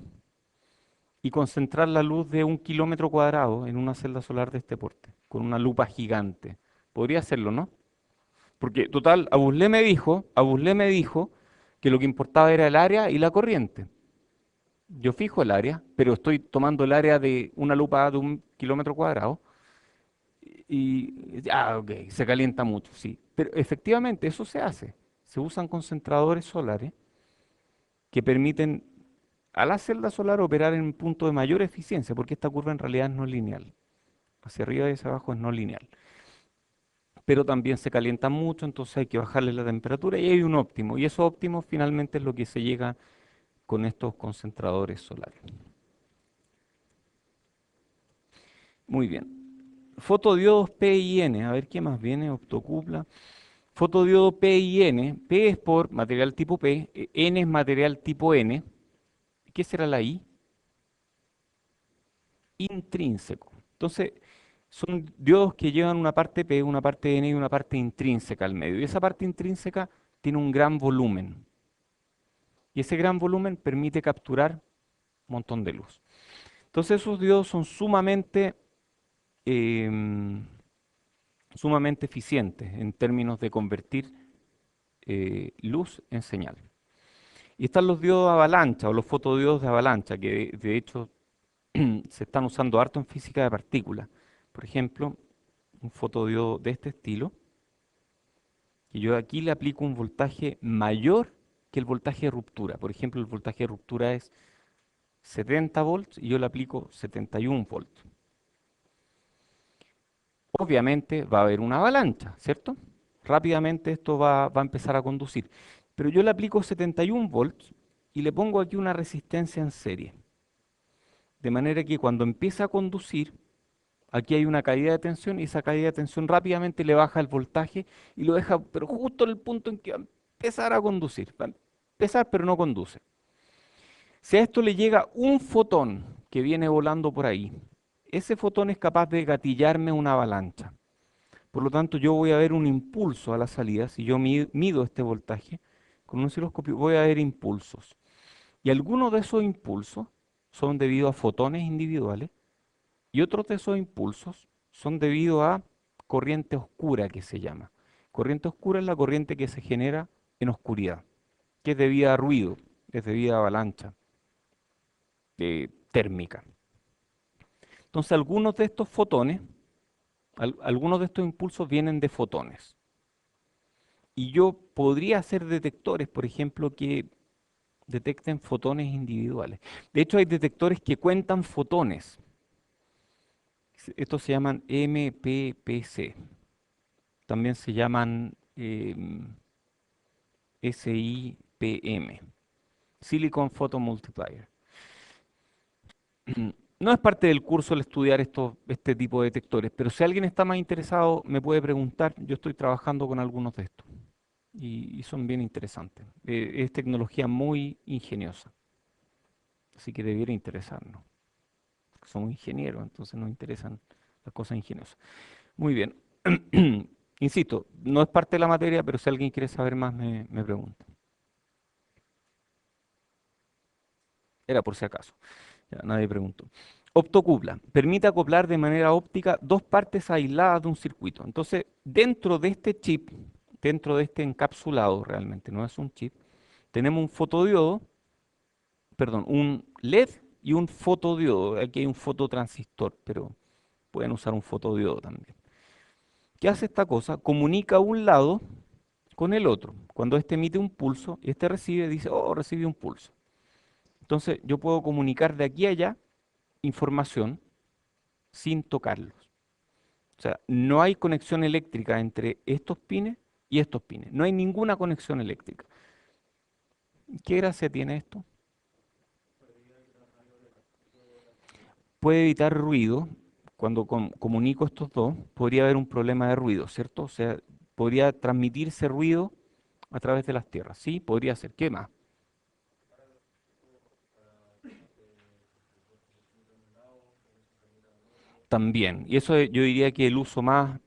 Speaker 1: y concentrar la luz de 1 kilómetro cuadrado en una celda solar de este porte, con una lupa gigante. Podría hacerlo, ¿no? Porque total, Abusle me dijo que lo que importaba era el área y la corriente. Yo fijo el área, pero estoy tomando el área de una lupa de 1 kilómetro cuadrado ok, se calienta mucho, sí. Pero efectivamente eso se hace. Se usan concentradores solares que permiten a la celda solar operar en un punto de mayor eficiencia, porque esta curva en realidad es no lineal. Hacia arriba y hacia abajo es no lineal. Pero también se calienta mucho, entonces hay que bajarle la temperatura y hay un óptimo. Y eso óptimo finalmente es lo que se llega con estos concentradores solares. Muy bien. Fotodiodos P y N. A ver qué más viene. Optocupla. Fotodiodo P y N. P es por material tipo P. N es material tipo N. ¿Qué será la I? Intrínseco. Entonces, son diodos que llevan una parte P, una parte N y una parte intrínseca al medio. Y esa parte intrínseca tiene un gran volumen. Y ese gran volumen permite capturar un montón de luz. Entonces, esos diodos son em, sumamente eficientes en términos de convertir luz en señal. Y están los diodos de avalancha o los fotodiodos de avalancha, que de hecho se están usando harto en física de partículas. Por ejemplo, un fotodiodo de este estilo, que yo aquí le aplico un voltaje mayor que el voltaje de ruptura. Por ejemplo, el voltaje de ruptura es 70 volts y yo le aplico 71 volts. Obviamente va a haber una avalancha, ¿cierto? Rápidamente esto va a empezar a conducir. Pero yo le aplico 71 volts y le pongo aquí una resistencia en serie. De manera que cuando empieza a conducir, aquí hay una caída de tensión y esa caída de tensión rápidamente le baja el voltaje y lo deja, pero justo en el punto en que va a empezar a conducir. Va a empezar, pero no conduce. Si a esto le llega un fotón que viene volando por ahí, ese fotón es capaz de gatillarme una avalancha. Por lo tanto, yo voy a ver un impulso a la salida. Si yo mido este voltaje con un osciloscopio, voy a ver impulsos. Y algunos de esos impulsos son debido a fotones individuales y otros de esos impulsos son debido a corriente oscura que se llama. Corriente oscura es la corriente que se genera en oscuridad, que es debida a ruido, es debida a avalancha térmica. Entonces, algunos de estos fotones, algunos de estos impulsos vienen de fotones. Y yo podría hacer detectores, por ejemplo, que detecten fotones individuales. De hecho, hay detectores que cuentan fotones. Estos se llaman MPPC. También se llaman SIPM, Silicon Photon Multiplier. No es parte del curso el estudiar este tipo de detectores, pero si alguien está más interesado, me puede preguntar. Yo estoy trabajando con algunos de estos y son bien interesantes. Es tecnología muy ingeniosa, así que debiera interesarnos. Somos ingenieros, entonces nos interesan las cosas ingeniosas. Muy bien. Insisto, no es parte de la materia, pero si alguien quiere saber más, me pregunta. Era por si acaso. Ya, nadie preguntó. Optocupla. Permite acoplar de manera óptica dos partes aisladas de un circuito. Entonces, dentro de este chip, dentro de este encapsulado, realmente no es un chip, tenemos un fotodiodo, perdón, un LED y un fotodiodo. Aquí hay un fototransistor, pero pueden usar un fotodiodo también. ¿Qué hace esta cosa? Comunica un lado con el otro. Cuando este emite un pulso y este recibe, dice, oh, recibí un pulso. Entonces, yo puedo comunicar de aquí a allá información sin tocarlos. O sea, no hay conexión eléctrica entre estos pines y estos pines. No hay ninguna conexión eléctrica. ¿Qué gracia tiene esto? Puede evitar ruido. Cuando comunico estos dos, podría haber un problema de ruido, ¿cierto? O sea, podría transmitirse ruido a través de las tierras. Sí, podría ser. ¿Qué más? También. Y eso yo diría que el uso más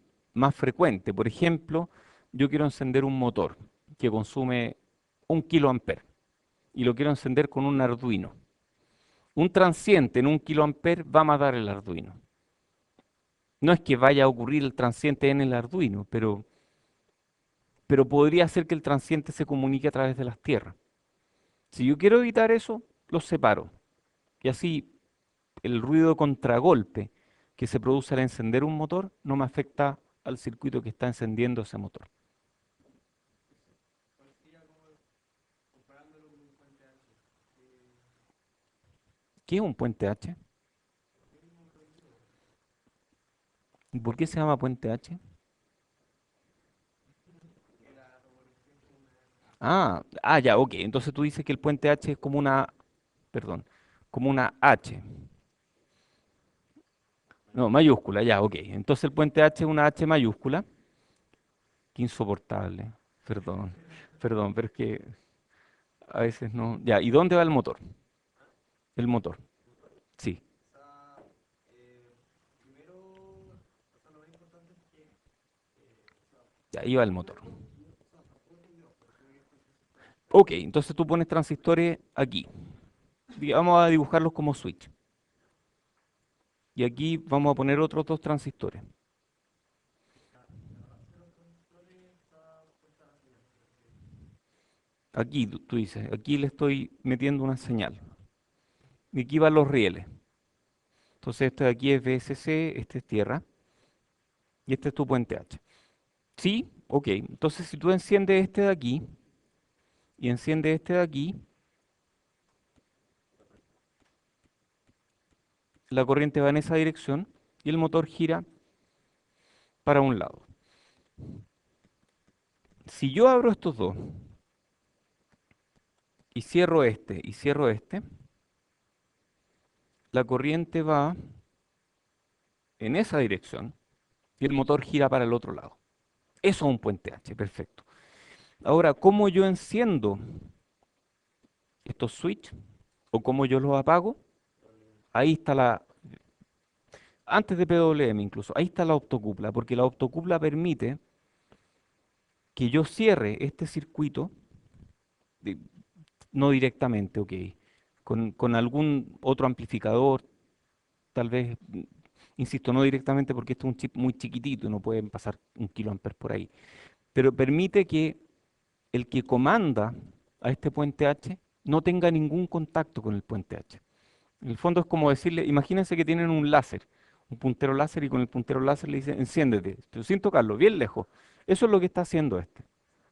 Speaker 1: frecuente. Por ejemplo, yo quiero encender un motor que consume 1 kA y lo quiero encender con un Arduino. Un transiente en 1 kA va a matar el Arduino. No es que vaya a ocurrir el transiente en el Arduino, pero podría ser que el transiente se comunique a través de las tierras. Si yo quiero evitar eso, los separo. Y así el ruido de contragolpe que se produce al encender un motor no me afecta al circuito que está encendiendo ese motor. ¿Qué es un puente H? ¿Y por qué se llama puente H? Ya, ok. Entonces tú dices que el puente H es como perdón, como una H. No, mayúscula, ya, ok. Entonces el puente H es una H mayúscula. Qué insoportable. Perdón, perdón, pero es que a veces no. Ya, ¿y dónde va el motor? El motor, sí. Ya, ahí va el motor. Ok, entonces tú pones transistores aquí. Vamos a dibujarlos como switch. Y aquí vamos a poner otros dos transistores. Aquí, tú dices, aquí le estoy metiendo una señal. Y aquí van los rieles. Entonces este de aquí es VSC, este es tierra, y este es tu puente H. ¿Sí? Ok. Entonces si tú enciendes este de aquí y enciendes este de aquí, la corriente va en esa dirección y el motor gira para un lado. Si yo abro estos dos y cierro este, la corriente va en esa dirección y el motor gira para el otro lado. Eso es un puente H, perfecto. Ahora, ¿cómo yo enciendo estos switch? o cómo yo los apago, ahí está antes de PWM incluso, ahí está la optocupla, porque la optocupla permite que yo cierre este circuito, di- no directamente, ok, con algún otro amplificador, tal vez, insisto, no directamente porque esto es un chip muy chiquitito, no pueden pasar 1 kA por ahí, pero permite que el que comanda a este puente H no tenga ningún contacto con el puente H. En el fondo es como decirle, imagínense que tienen un láser, un puntero láser y con el puntero láser le dicen, enciéndete, pero sin tocarlo, bien lejos. Eso es lo que está haciendo este,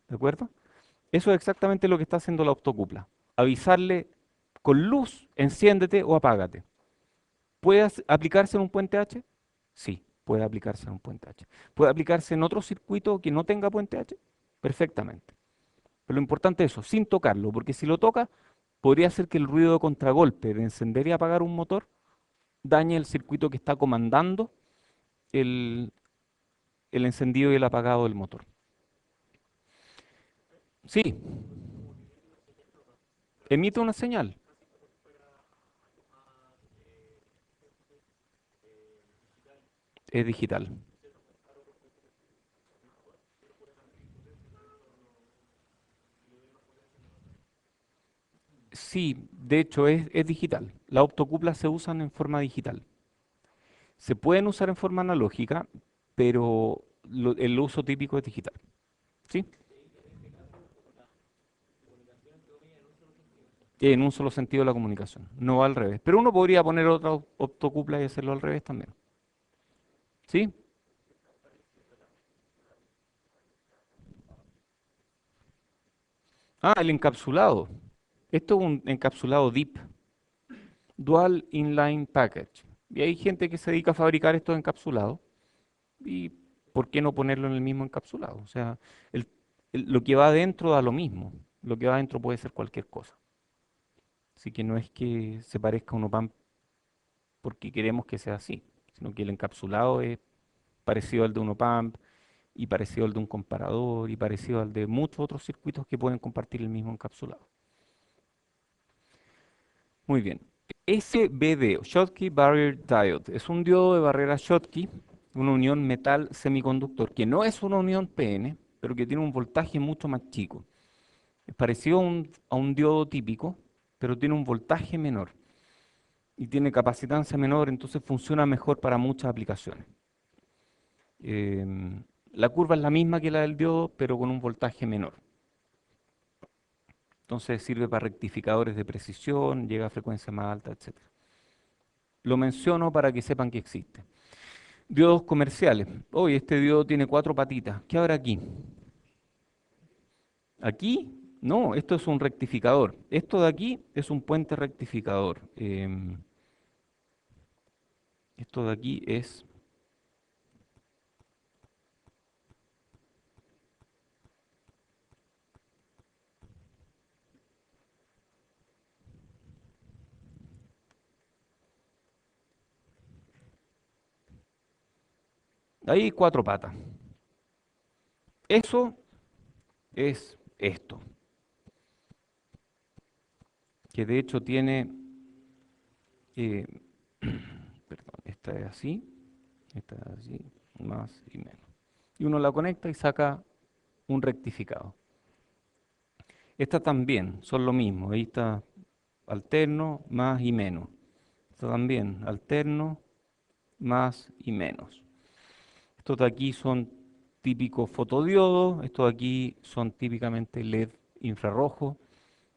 Speaker 1: ¿de acuerdo? Eso es exactamente lo que está haciendo la optocupla. Avisarle con luz, enciéndete o apágate. ¿Puede aplicarse en un puente H? Sí, puede aplicarse en un puente H. ¿Puede aplicarse en otro circuito que no tenga puente H? Perfectamente. Pero lo importante es eso, sin tocarlo, porque si lo toca, podría ser que el ruido de contragolpe de encender y apagar un motor dañe el circuito que está comandando el, el encendido y el apagado del motor. Sí, emite una señal, es digital. Sí, de hecho es digital. Las optocuplas se usan en forma digital. Se pueden usar en forma analógica, pero el uso típico es digital. ¿Sí? En un solo sentido de la comunicación, no al revés. Pero uno podría poner otra optocupla y hacerlo al revés también. ¿Sí? Ah, el encapsulado. Esto es un encapsulado DIP, Dual Inline Package. Y hay gente que se dedica a fabricar estos encapsulados. ¿Y por qué no ponerlo en el mismo encapsulado? O sea, el- lo que va adentro da lo mismo. Lo que va adentro puede ser cualquier cosa. Así que no es que se parezca a un OPAMP porque queremos que sea así, sino que el encapsulado es parecido al de un OPAMP y parecido al de un comparador y parecido al de muchos otros circuitos que pueden compartir el mismo encapsulado. Muy bien. SBD, Schottky Barrier Diode, es un diodo de barrera Schottky, una unión metal semiconductor, que no es una unión PN, pero que tiene un voltaje mucho más chico. Es parecido a un diodo típico, pero tiene un voltaje menor y tiene capacitancia menor, entonces funciona mejor para muchas aplicaciones. La curva es la misma que la del diodo, pero con un voltaje menor. Entonces sirve para rectificadores de precisión, llega a frecuencia más alta, etc. Lo menciono para que sepan que existe. Diodos comerciales. Hoy este diodo tiene 4 patitas. ¿Qué habrá aquí? Aquí, no, esto es un rectificador. Esto de aquí es un puente rectificador. Esto de aquí es... Ahí hay 4 patas. Eso es esto, que de hecho tiene... eh, perdón, esta es así, esta es así, más y menos. Y uno la conecta y saca un rectificado. Esta también son lo mismo. Ahí está alterno, más y menos. Esta también, alterno, más y menos. Estos de aquí son típicos fotodiodos, estos de aquí son típicamente LED infrarrojo,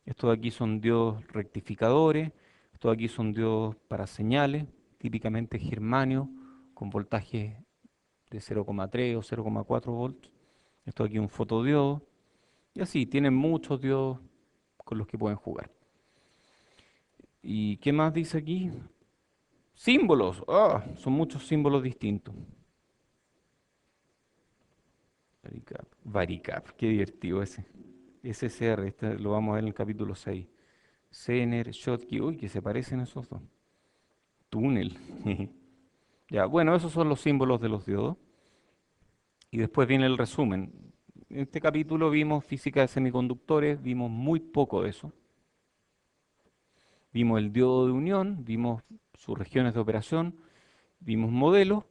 Speaker 1: estos de aquí son diodos rectificadores, estos de aquí son diodos para señales, típicamente germanio, con voltaje de 0,3 o 0,4 volts. Esto de aquí es un fotodiodo, y así, tienen muchos diodos con los que pueden jugar. ¿Y qué más dice aquí? Símbolos. Ah, son muchos símbolos distintos. Varicap. Varicap, qué divertido ese. SCR, este lo vamos a ver en el capítulo 6. Zener, Schottky, uy, que se parecen esos dos. Túnel. Ya, bueno, esos son los símbolos de los diodos. Y después viene el resumen. En este capítulo vimos física de semiconductores, vimos muy poco de eso. Vimos el diodo de unión, vimos sus regiones de operación, vimos modelos,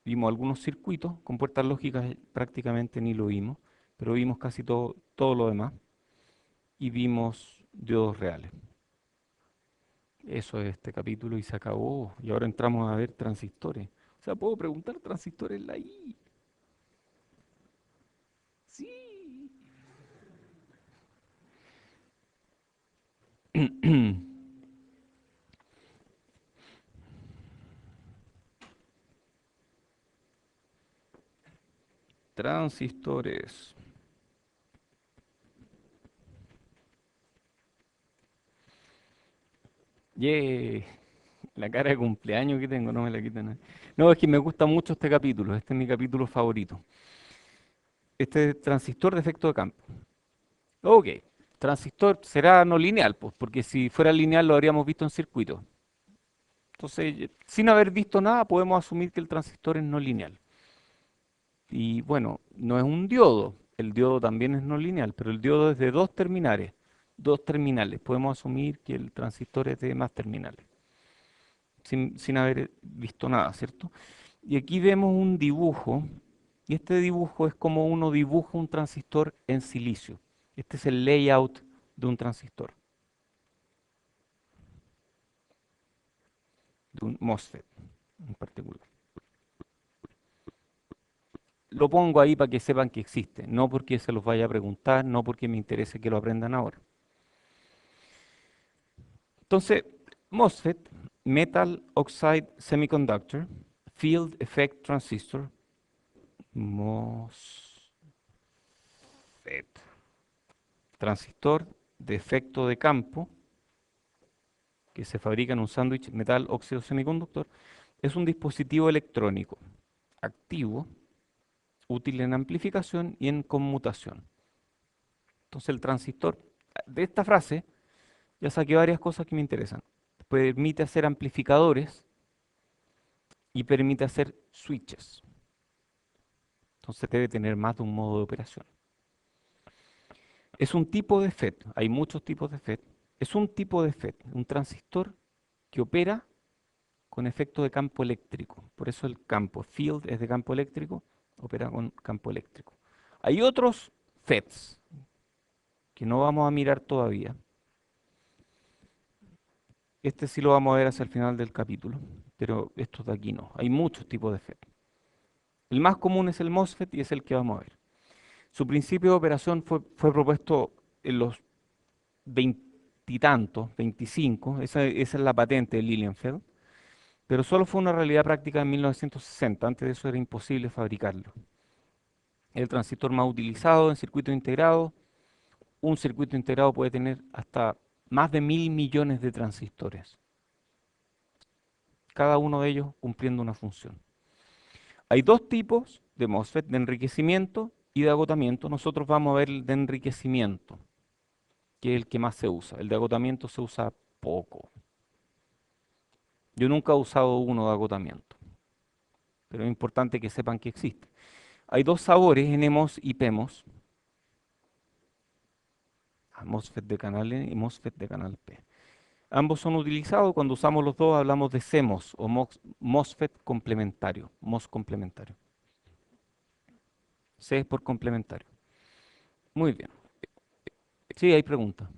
Speaker 1: vimos algunos circuitos, con puertas lógicas prácticamente ni lo vimos, pero vimos casi todo lo demás y vimos diodos reales. Eso es este capítulo y se acabó. Y ahora entramos a ver transistores. O sea, puedo preguntar transistores en la I. Sí. Transistores. Yeah. La cara de cumpleaños que tengo, no me la quitan nadie. No, es que me gusta mucho este capítulo. Este es mi capítulo favorito. Este es transistor de efecto de campo. Ok. Transistor será no lineal, pues, porque si fuera lineal lo habríamos visto en circuito. Entonces, sin haber visto nada, podemos asumir que el transistor es no lineal. Y bueno, no es un diodo. El diodo también es no lineal, pero el diodo es de dos terminales. Dos terminales. Podemos asumir que el transistor es de más terminales, sin haber visto nada, ¿cierto? Y aquí vemos un dibujo, y este dibujo es como uno dibuja un transistor en silicio. Este es el layout de un transistor, de un MOSFET en particular. Lo pongo ahí para que sepan que existe, no porque se los vaya a preguntar, no porque me interese que lo aprendan ahora. Entonces, MOSFET, Metal Oxide Semiconductor, Field Effect Transistor, MOSFET, transistor de efecto de campo que se fabrica en un sándwich metal óxido semiconductor, es un dispositivo electrónico activo, útil en amplificación y en conmutación. Entonces el transistor, de esta frase, ya saqué varias cosas que me interesan. Permite hacer amplificadores y permite hacer switches. Entonces debe tener más de un modo de operación. Es un tipo de FET, hay muchos tipos de FET. Es un tipo de FET, un transistor que opera con efecto de campo eléctrico. Por eso el campo, field es de campo eléctrico, opera con campo eléctrico. Hay otros FETs que no vamos a mirar todavía. Este sí lo vamos a ver hacia el final del capítulo, pero estos de aquí no. Hay muchos tipos de FET. El más común es el MOSFET y es el que vamos a ver. Su principio de operación fue propuesto en los veintitantos, 25, esa es la patente de Lilienfeld, pero solo fue una realidad práctica en 1960. Antes de eso era imposible fabricarlo. El transistor más utilizado en circuito integrado. Un circuito integrado puede tener hasta más de 1.000 millones de transistores, cada uno de ellos cumpliendo una función. Hay dos tipos de MOSFET, de enriquecimiento y de agotamiento. Nosotros vamos a ver el de enriquecimiento, que es el que más se usa. El de agotamiento se usa poco. Yo nunca he usado uno de agotamiento, pero es importante que sepan que existe. Hay dos sabores, NMOS y PMOS. MOSFET de canal N y MOSFET de canal P. Ambos son utilizados. Cuando usamos los dos hablamos de CMOS o MOSFET complementario. MOS complementario. C es por complementario. Muy bien. Sí, hay preguntas.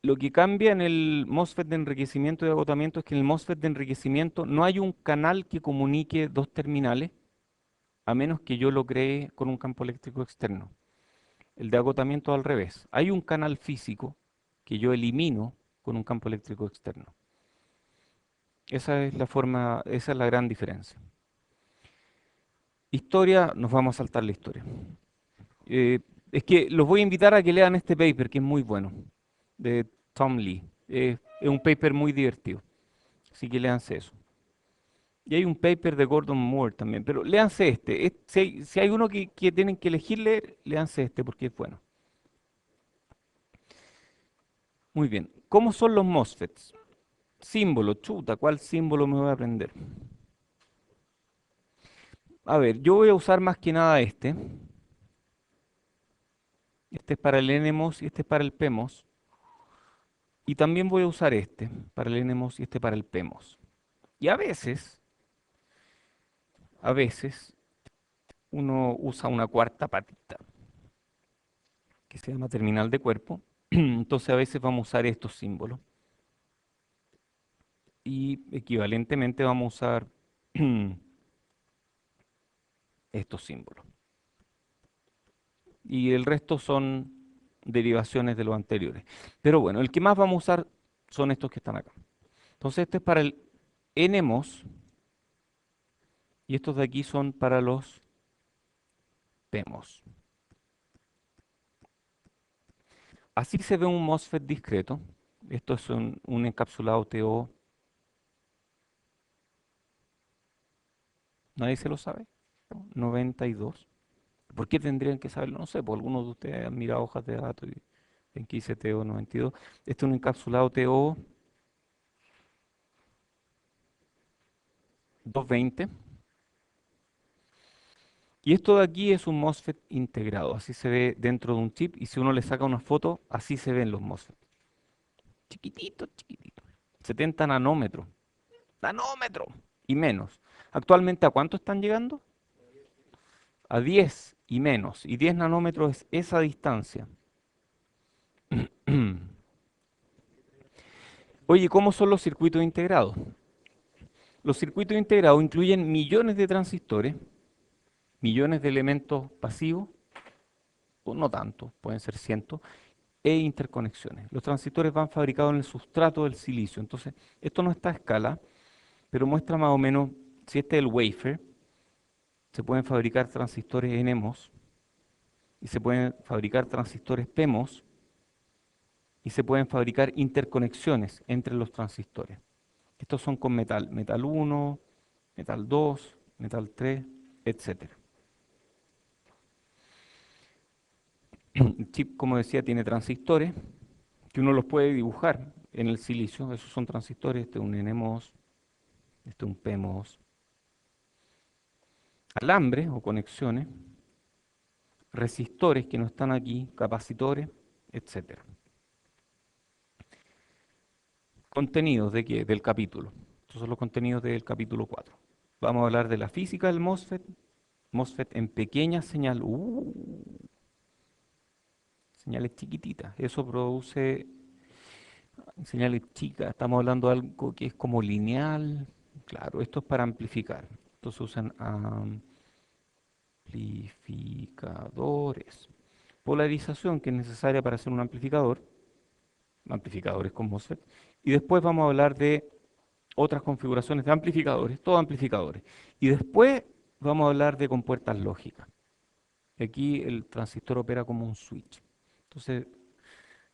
Speaker 1: Lo que cambia en el MOSFET de enriquecimiento y agotamiento es que en el MOSFET de enriquecimiento no hay un canal que comunique dos terminales, a menos que yo lo cree con un campo eléctrico externo. El de agotamiento al revés. Hay un canal físico que yo elimino con un campo eléctrico externo. Esa es la forma, esa es la gran diferencia. Historia, nos vamos a saltar la historia. Eh, es que los voy a invitar a que lean este paper, que es muy bueno, de Tom Lee. Es un paper muy divertido, así que léanse eso. Y hay un paper de Gordon Moore también, pero léanse este. Si hay uno que tienen que elegir leer, léanse este porque es bueno. Muy bien. ¿Cómo son los MOSFETs? Símbolo, chuta, ¿cuál símbolo me voy a aprender? A ver, yo voy a usar más que nada este. Este es para el NMOS y este es para el PMOS. Y también voy a usar este para el NMOS y este para el PMOS. Y a veces, uno usa una cuarta patita, que se llama terminal de cuerpo. Entonces a veces vamos a usar estos símbolos. Y equivalentemente vamos a usar estos símbolos. Y el resto son derivaciones de los anteriores. Pero bueno, el que más vamos a usar son estos que están acá. Entonces este es para el NMOS y estos de aquí son para los PMOS. Así se ve un MOSFET discreto. Esto es un encapsulado TO. Nadie se lo sabe. 92. ¿Por qué tendrían que saberlo? No sé, por algunos de ustedes han mirado hojas de datos y ven que dice TO 92. Este es un encapsulado TO 220. Y esto de aquí es un MOSFET integrado. Así se ve dentro de un chip. Y si uno le saca una foto, así se ven los MOSFET. Chiquitito, chiquitito. 70 nanómetros. Nanómetros y menos. Actualmente, ¿a cuánto están llegando? A 10 y menos. Y 10 nanómetros es esa distancia. Oye, ¿cómo son los circuitos integrados? Los circuitos integrados incluyen millones de transistores, millones de elementos pasivos, o no tanto, pueden ser cientos, e interconexiones. Los transistores van fabricados en el sustrato del silicio. Entonces, esto no está a escala, pero muestra más o menos, si este es el wafer, se pueden fabricar transistores NMOS y se pueden fabricar transistores PMOS y se pueden fabricar interconexiones entre los transistores. Estos son con metal, metal 1, metal 2, metal 3, etcétera. El chip, como decía, tiene transistores que uno los puede dibujar en el silicio. Esos son transistores, este es un NMOS, este es un PMOS. Alambres o conexiones, resistores que no están aquí, capacitores, etcétera. Contenidos de qué? Del capítulo. Estos son los contenidos del capítulo 4. Vamos a hablar de la física del MOSFET, MOSFET en pequeña señal, señales chiquititas. Eso produce señales chicas. Estamos hablando de algo que es como lineal. Claro, esto es para amplificar. Estos se usan amplificadores. Polarización que es necesaria para hacer un amplificador. Amplificadores con MOSFET. Y después vamos a hablar de otras configuraciones de amplificadores, todos amplificadores. Y después vamos a hablar de compuertas lógicas. Aquí el transistor opera como un switch. Entonces,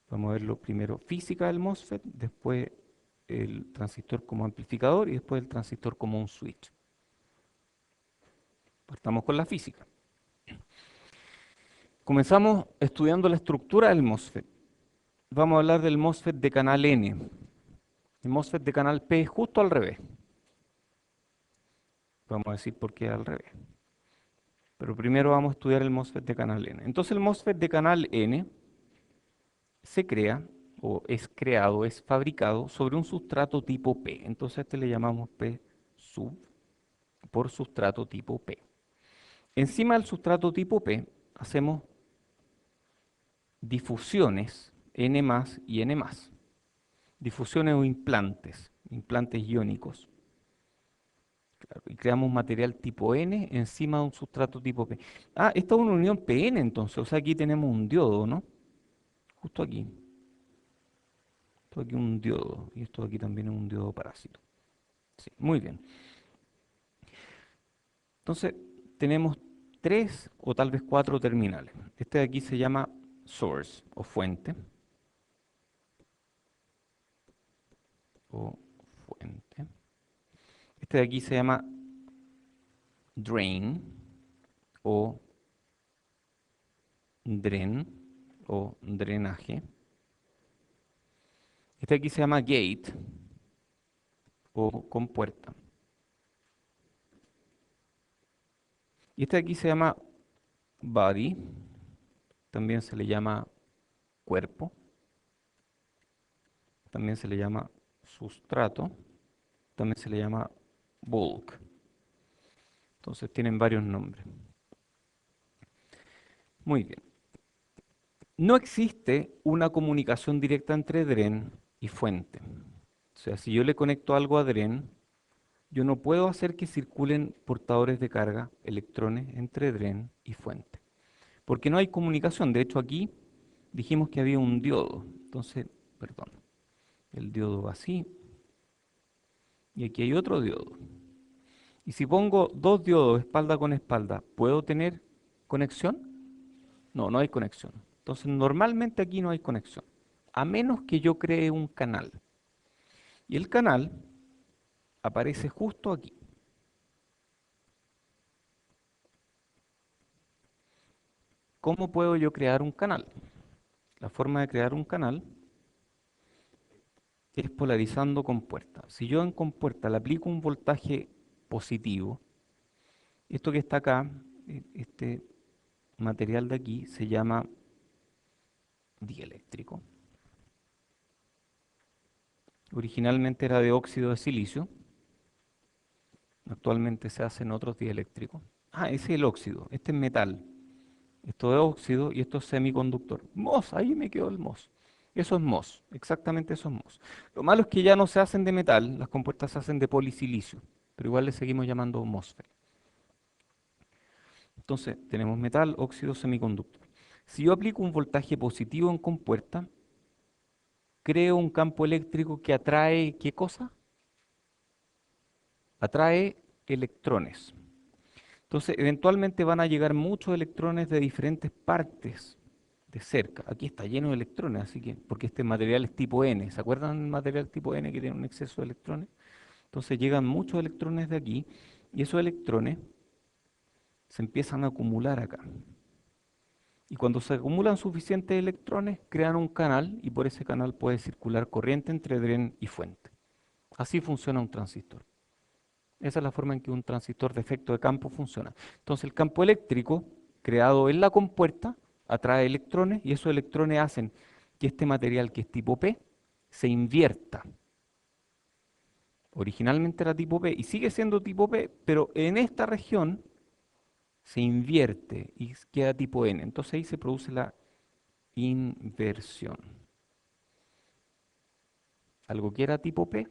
Speaker 1: vamos a ver lo primero física del MOSFET, después el transistor como amplificador y después el transistor como un switch. Partamos con la física. Comenzamos estudiando la estructura del MOSFET. Vamos a hablar del MOSFET de canal N. El MOSFET de canal P es justo al revés. Vamos a decir por qué al revés. Pero primero vamos a estudiar el MOSFET de canal N. Entonces el MOSFET de canal N se crea o es creado, es fabricado sobre un sustrato tipo P. Entonces a este le llamamos P sub por sustrato tipo P. Encima del sustrato tipo P hacemos difusiones N más y N más. Difusiones o implantes, implantes iónicos. Claro, y creamos material tipo N encima de un sustrato tipo P. Ah, esta es una unión PN entonces, o sea, aquí tenemos un diodo, ¿no? Justo aquí. Esto aquí un diodo y esto aquí también es un diodo parásito. Sí, muy bien. Entonces, tenemos tres o tal vez cuatro terminales. Este de aquí se llama source o fuente. O fuente. Este de aquí se llama drain o dren o drenaje. Este de aquí se llama gate o compuerta. Y este de aquí se llama body, también se le llama cuerpo, también se le llama sustrato, también se le llama bulk. Entonces tienen varios nombres. Muy bien. No existe una comunicación directa entre DREN y fuente. O sea, si yo le conecto algo a DREN, yo no puedo hacer que circulen portadores de carga, electrones, entre DREN y fuente. Porque no hay comunicación. De hecho, aquí dijimos que había un diodo. Entonces, perdón, el diodo va así y aquí hay otro diodo. Y si pongo dos diodos espalda con espalda, ¿puedo tener conexión? No, no hay conexión. Entonces, normalmente aquí no hay conexión, a menos que yo cree un canal. Y el canal aparece justo aquí. ¿Cómo puedo yo crear un canal? La forma de crear un canal es polarizando compuerta. Si yo en compuerta le aplico un voltaje positivo, esto que está acá, este material de aquí, se llama dieléctrico. Originalmente era de óxido de silicio, actualmente se hacen otros dieléctricos. Ah, ese es el óxido, este es metal. Esto es óxido y esto es semiconductor. MOS, ahí me quedó el MOS. Eso es MOS, exactamente eso es MOS. Lo malo es que ya no se hacen de metal, las compuertas se hacen de polisilicio, pero igual le seguimos llamando MOSFET. Entonces, tenemos metal, óxido, semiconductor. Si yo aplico un voltaje positivo en compuerta, creo un campo eléctrico que atrae, ¿qué cosa? Atrae electrones. Entonces, eventualmente van a llegar muchos electrones de diferentes partes de cerca. Aquí está lleno de electrones, así que, porque este material es tipo N. ¿Se acuerdan del material tipo N que tiene un exceso de electrones? Entonces llegan muchos electrones de aquí y esos electrones se empiezan a acumular acá. Y cuando se acumulan suficientes electrones, crean un canal y por ese canal puede circular corriente entre dren y fuente. Así funciona un transistor. Esa es la forma en que un transistor de efecto de campo funciona. Entonces el campo eléctrico creado en la compuerta atrae electrones y esos electrones hacen que este material que es tipo P se invierta. Originalmente era tipo P y sigue siendo tipo P, pero en esta región se invierte y queda tipo N. Entonces ahí se produce la inversión. Algo que era tipo P,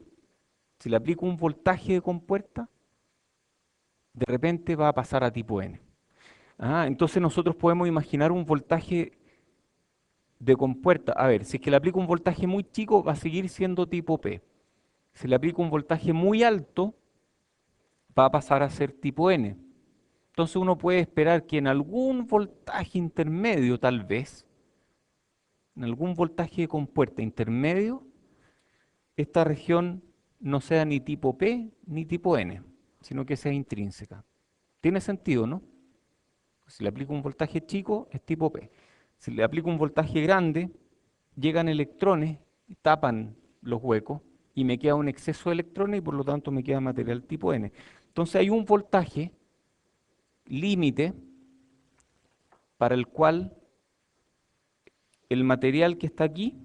Speaker 1: si le aplico un voltaje de compuerta, de repente va a pasar a tipo N. Ah, entonces nosotros podemos imaginar un voltaje de compuerta. A ver, si es que le aplico un voltaje muy chico, va a seguir siendo tipo P. Si le aplico un voltaje muy alto, va a pasar a ser tipo N. Entonces uno puede esperar que en algún voltaje intermedio, tal vez, en algún voltaje de compuerta intermedio, esta región no sea ni tipo P ni tipo N, sino que sea intrínseca. Tiene sentido, ¿no? Si le aplico un voltaje chico, es tipo P. Si le aplico un voltaje grande, llegan electrones, tapan los huecos y me queda un exceso de electrones y por lo tanto me queda material tipo N. Entonces hay un voltaje límite para el cual el material que está aquí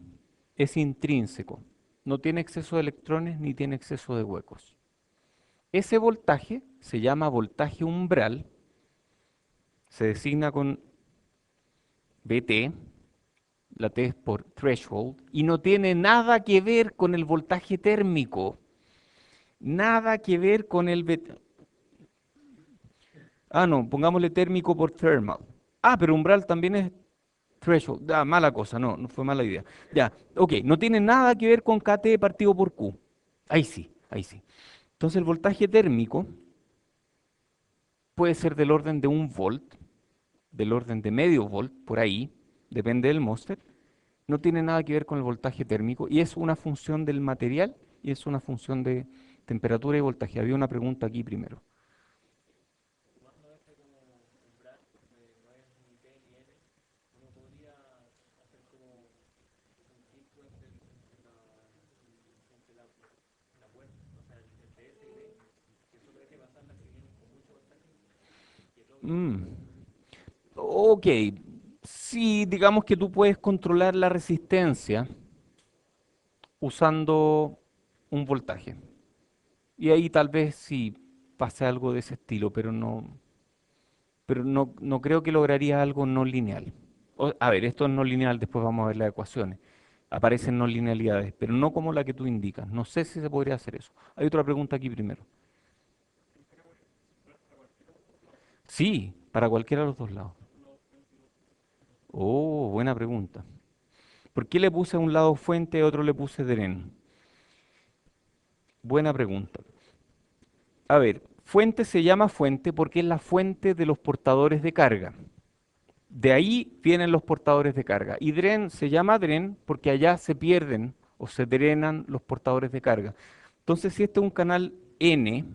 Speaker 1: es intrínseco. No tiene exceso de electrones ni tiene exceso de huecos. Ese voltaje se llama voltaje umbral, se designa con BT, la T es por threshold, y no tiene nada que ver con el voltaje térmico. Nada que ver con el BT. Ah, no, pongámosle térmico por thermal. Ah, pero umbral también es threshold. Ah, mala cosa, no, no fue mala idea. Ya, ok, no tiene nada que ver con KT partido por Q. Ahí sí, ahí sí. Entonces el voltaje térmico puede ser del orden de 1 volt, del orden de medio volt, por ahí, depende del MOSFET. No tiene nada que ver con el voltaje térmico y es una función del material y es una función de temperatura y voltaje. Había una pregunta aquí primero. Mm, ok, Sí, digamos que tú puedes controlar la resistencia usando un voltaje. Y ahí tal vez sí pase algo de ese estilo, pero no creo que lograría algo no lineal. A ver, esto es no lineal, después vamos a ver las ecuaciones. Aparecen no linealidades, pero no como la que tú indicas. No sé si se podría hacer eso. Hay otra pregunta aquí primero. Sí, para cualquiera de los dos lados. Oh, buena pregunta. ¿Por qué le puse a un lado fuente y a otro le puse dren? Buena pregunta. A ver, fuente se llama fuente porque es la fuente de los portadores de carga. De ahí vienen los portadores de carga. Y dren se llama dren porque allá se pierden o se drenan los portadores de carga. Entonces, si este es un canal N,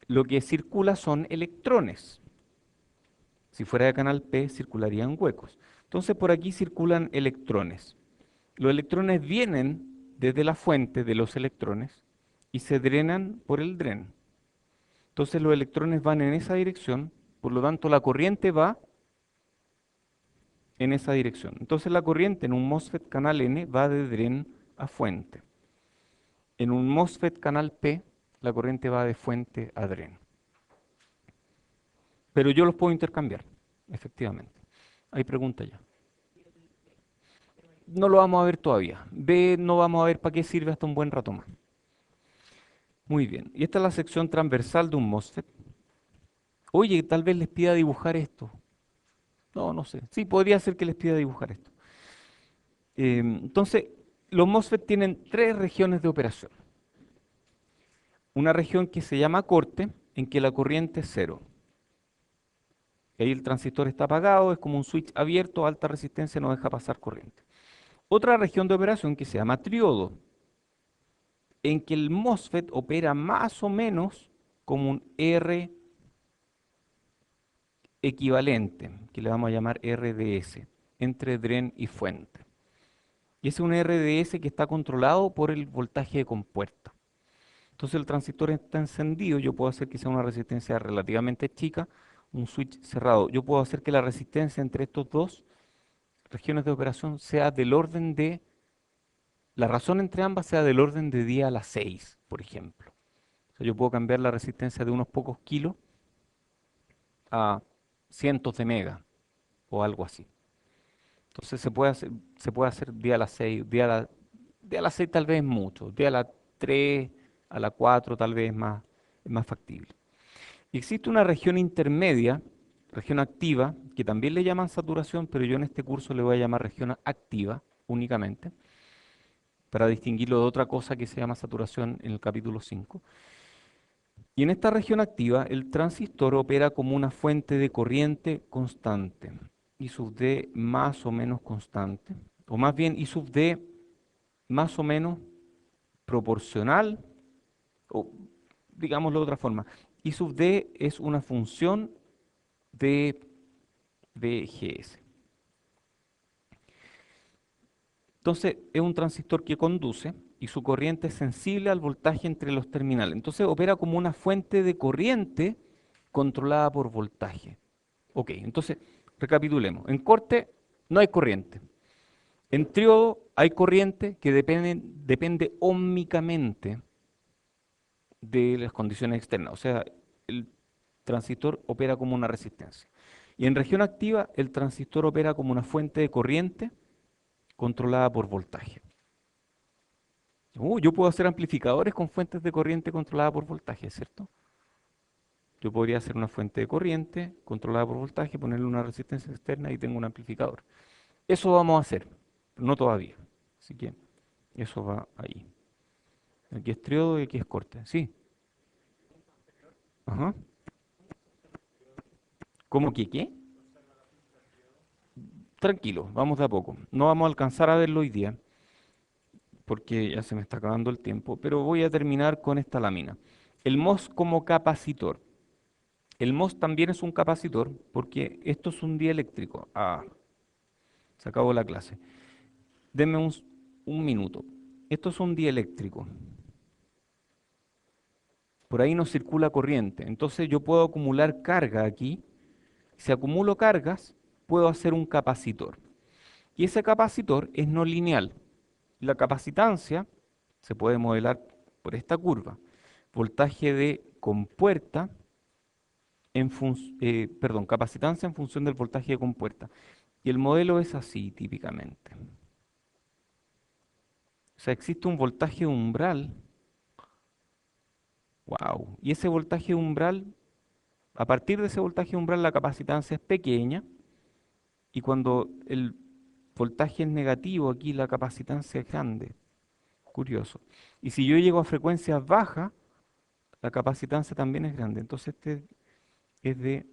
Speaker 1: lo que circula son electrones. Si fuera de canal P, circularían huecos. Entonces, por aquí circulan electrones. Los electrones vienen desde la fuente de los electrones y se drenan por el dren. Entonces, los electrones van en esa dirección, por lo tanto, la corriente va en esa dirección. Entonces la corriente en un MOSFET canal N va de dren a fuente. En un MOSFET canal P, la corriente va de fuente a dren. Pero yo los puedo intercambiar, efectivamente. Hay pregunta ya. No lo vamos a ver todavía. B no vamos a ver para qué sirve hasta un buen rato más. Muy bien. Y esta es la sección transversal de un MOSFET. Oye, tal vez les pida dibujar esto. No, no sé. Sí, podría ser que les pida dibujar esto. Entonces, los MOSFET tienen tres regiones de operación. Una región que se llama corte, en que la corriente es cero. Ahí el transistor está apagado, es como un switch abierto, alta resistencia, no deja pasar corriente. Otra región de operación que se llama triodo, en que el MOSFET opera más o menos como un R equivalente, que le vamos a llamar RDS, entre dren y fuente. Y ese es un RDS que está controlado por el voltaje de compuerta. Entonces el transistor está encendido, yo puedo hacer que sea una resistencia relativamente chica, un switch cerrado. Yo puedo hacer que la resistencia entre estos dos regiones de operación sea del orden de, la razón entre ambas sea del orden de 10 a la 6, por ejemplo. O sea, yo puedo cambiar la resistencia de unos pocos kilos a cientos de megas o algo así. Entonces se puede hacer 10 a la 6, 10 a la 6 tal vez es mucho, 10 a la 3, a la 4 tal vez es más factible. Y existe una región intermedia, región activa, que también le llaman saturación, pero yo en este curso le voy a llamar región activa únicamente, para distinguirlo de otra cosa que se llama saturación en el capítulo 5. Y en esta región activa, el transistor opera como una fuente de corriente constante, I sub D más o menos constante, o más bien I sub D más o menos proporcional, o digámoslo de otra forma, I sub D es una función de VGS. Entonces, es un transistor que conduce y su corriente es sensible al voltaje entre los terminales. Entonces, opera como una fuente de corriente controlada por voltaje. Ok, entonces, recapitulemos. En corte no hay corriente. En triodo hay corriente que depende ómicamente de las condiciones externas. O sea, el transistor opera como una resistencia. Y en región activa, el transistor opera como una fuente de corriente controlada por voltaje. Yo puedo hacer amplificadores con fuentes de corriente controlada por voltaje, ¿cierto? Yo podría hacer una fuente de corriente controlada por voltaje, ponerle una resistencia externa y tengo un amplificador. Eso vamos a hacer, pero no todavía. Así que eso va ahí. Aquí es triodo y aquí es corte. Sí. Ajá. ¿Cómo que qué? Tranquilo, vamos de a poco. No vamos a alcanzar a verlo hoy día porque ya se me está acabando el tiempo, pero voy a terminar con esta lámina. El MOS como capacitor. El MOS también es un capacitor porque esto es un dieléctrico. Ah, se acabó la clase. Denme un minuto. Esto es un dieléctrico. Por ahí no circula corriente. Entonces yo puedo acumular carga aquí. Si acumulo cargas, puedo hacer un capacitor. Y ese capacitor es no lineal. La capacitancia se puede modelar por esta curva. Voltaje de compuerta perdón, capacitancia en función del voltaje de compuerta. Y el modelo es así típicamente. O sea, existe un voltaje umbral. Wow. Y ese voltaje umbral, a partir de ese voltaje umbral, la capacitancia es pequeña. Y cuando el voltaje es negativo, aquí la capacitancia es grande. Curioso. Y si yo llego a frecuencias bajas, la capacitancia también es grande. Entonces este es de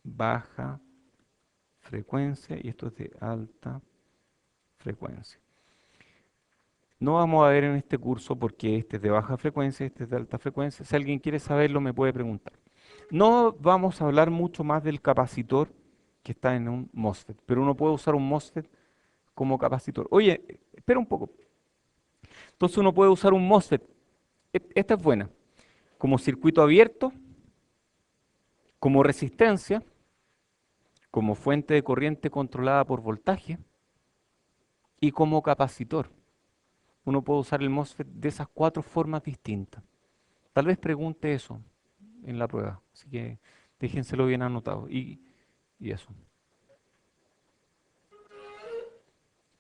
Speaker 1: baja frecuencia y esto es de alta frecuencia. No vamos a ver en este curso porque este es de baja frecuencia, este es de alta frecuencia. Si alguien quiere saberlo, me puede preguntar. No vamos a hablar mucho más del capacitor que está en un MOSFET, pero uno puede usar un MOSFET como capacitor. Oye, espera un poco. Entonces uno puede usar un MOSFET. Esta es buena. Como circuito abierto, como resistencia, como fuente de corriente controlada por voltaje y como capacitor. Uno puede usar el MOSFET de esas cuatro formas distintas. Tal vez pregunte eso en la prueba, así que déjenselo bien anotado. Y eso.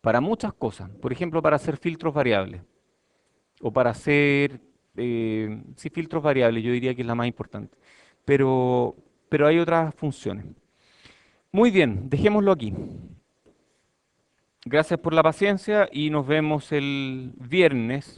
Speaker 1: Para muchas cosas, por ejemplo, para hacer filtros variables o para hacer, sí, filtros variables, yo diría que es la más importante. Pero, pero hay otras funciones. Muy bien, dejémoslo aquí. Gracias por la paciencia y nos vemos el viernes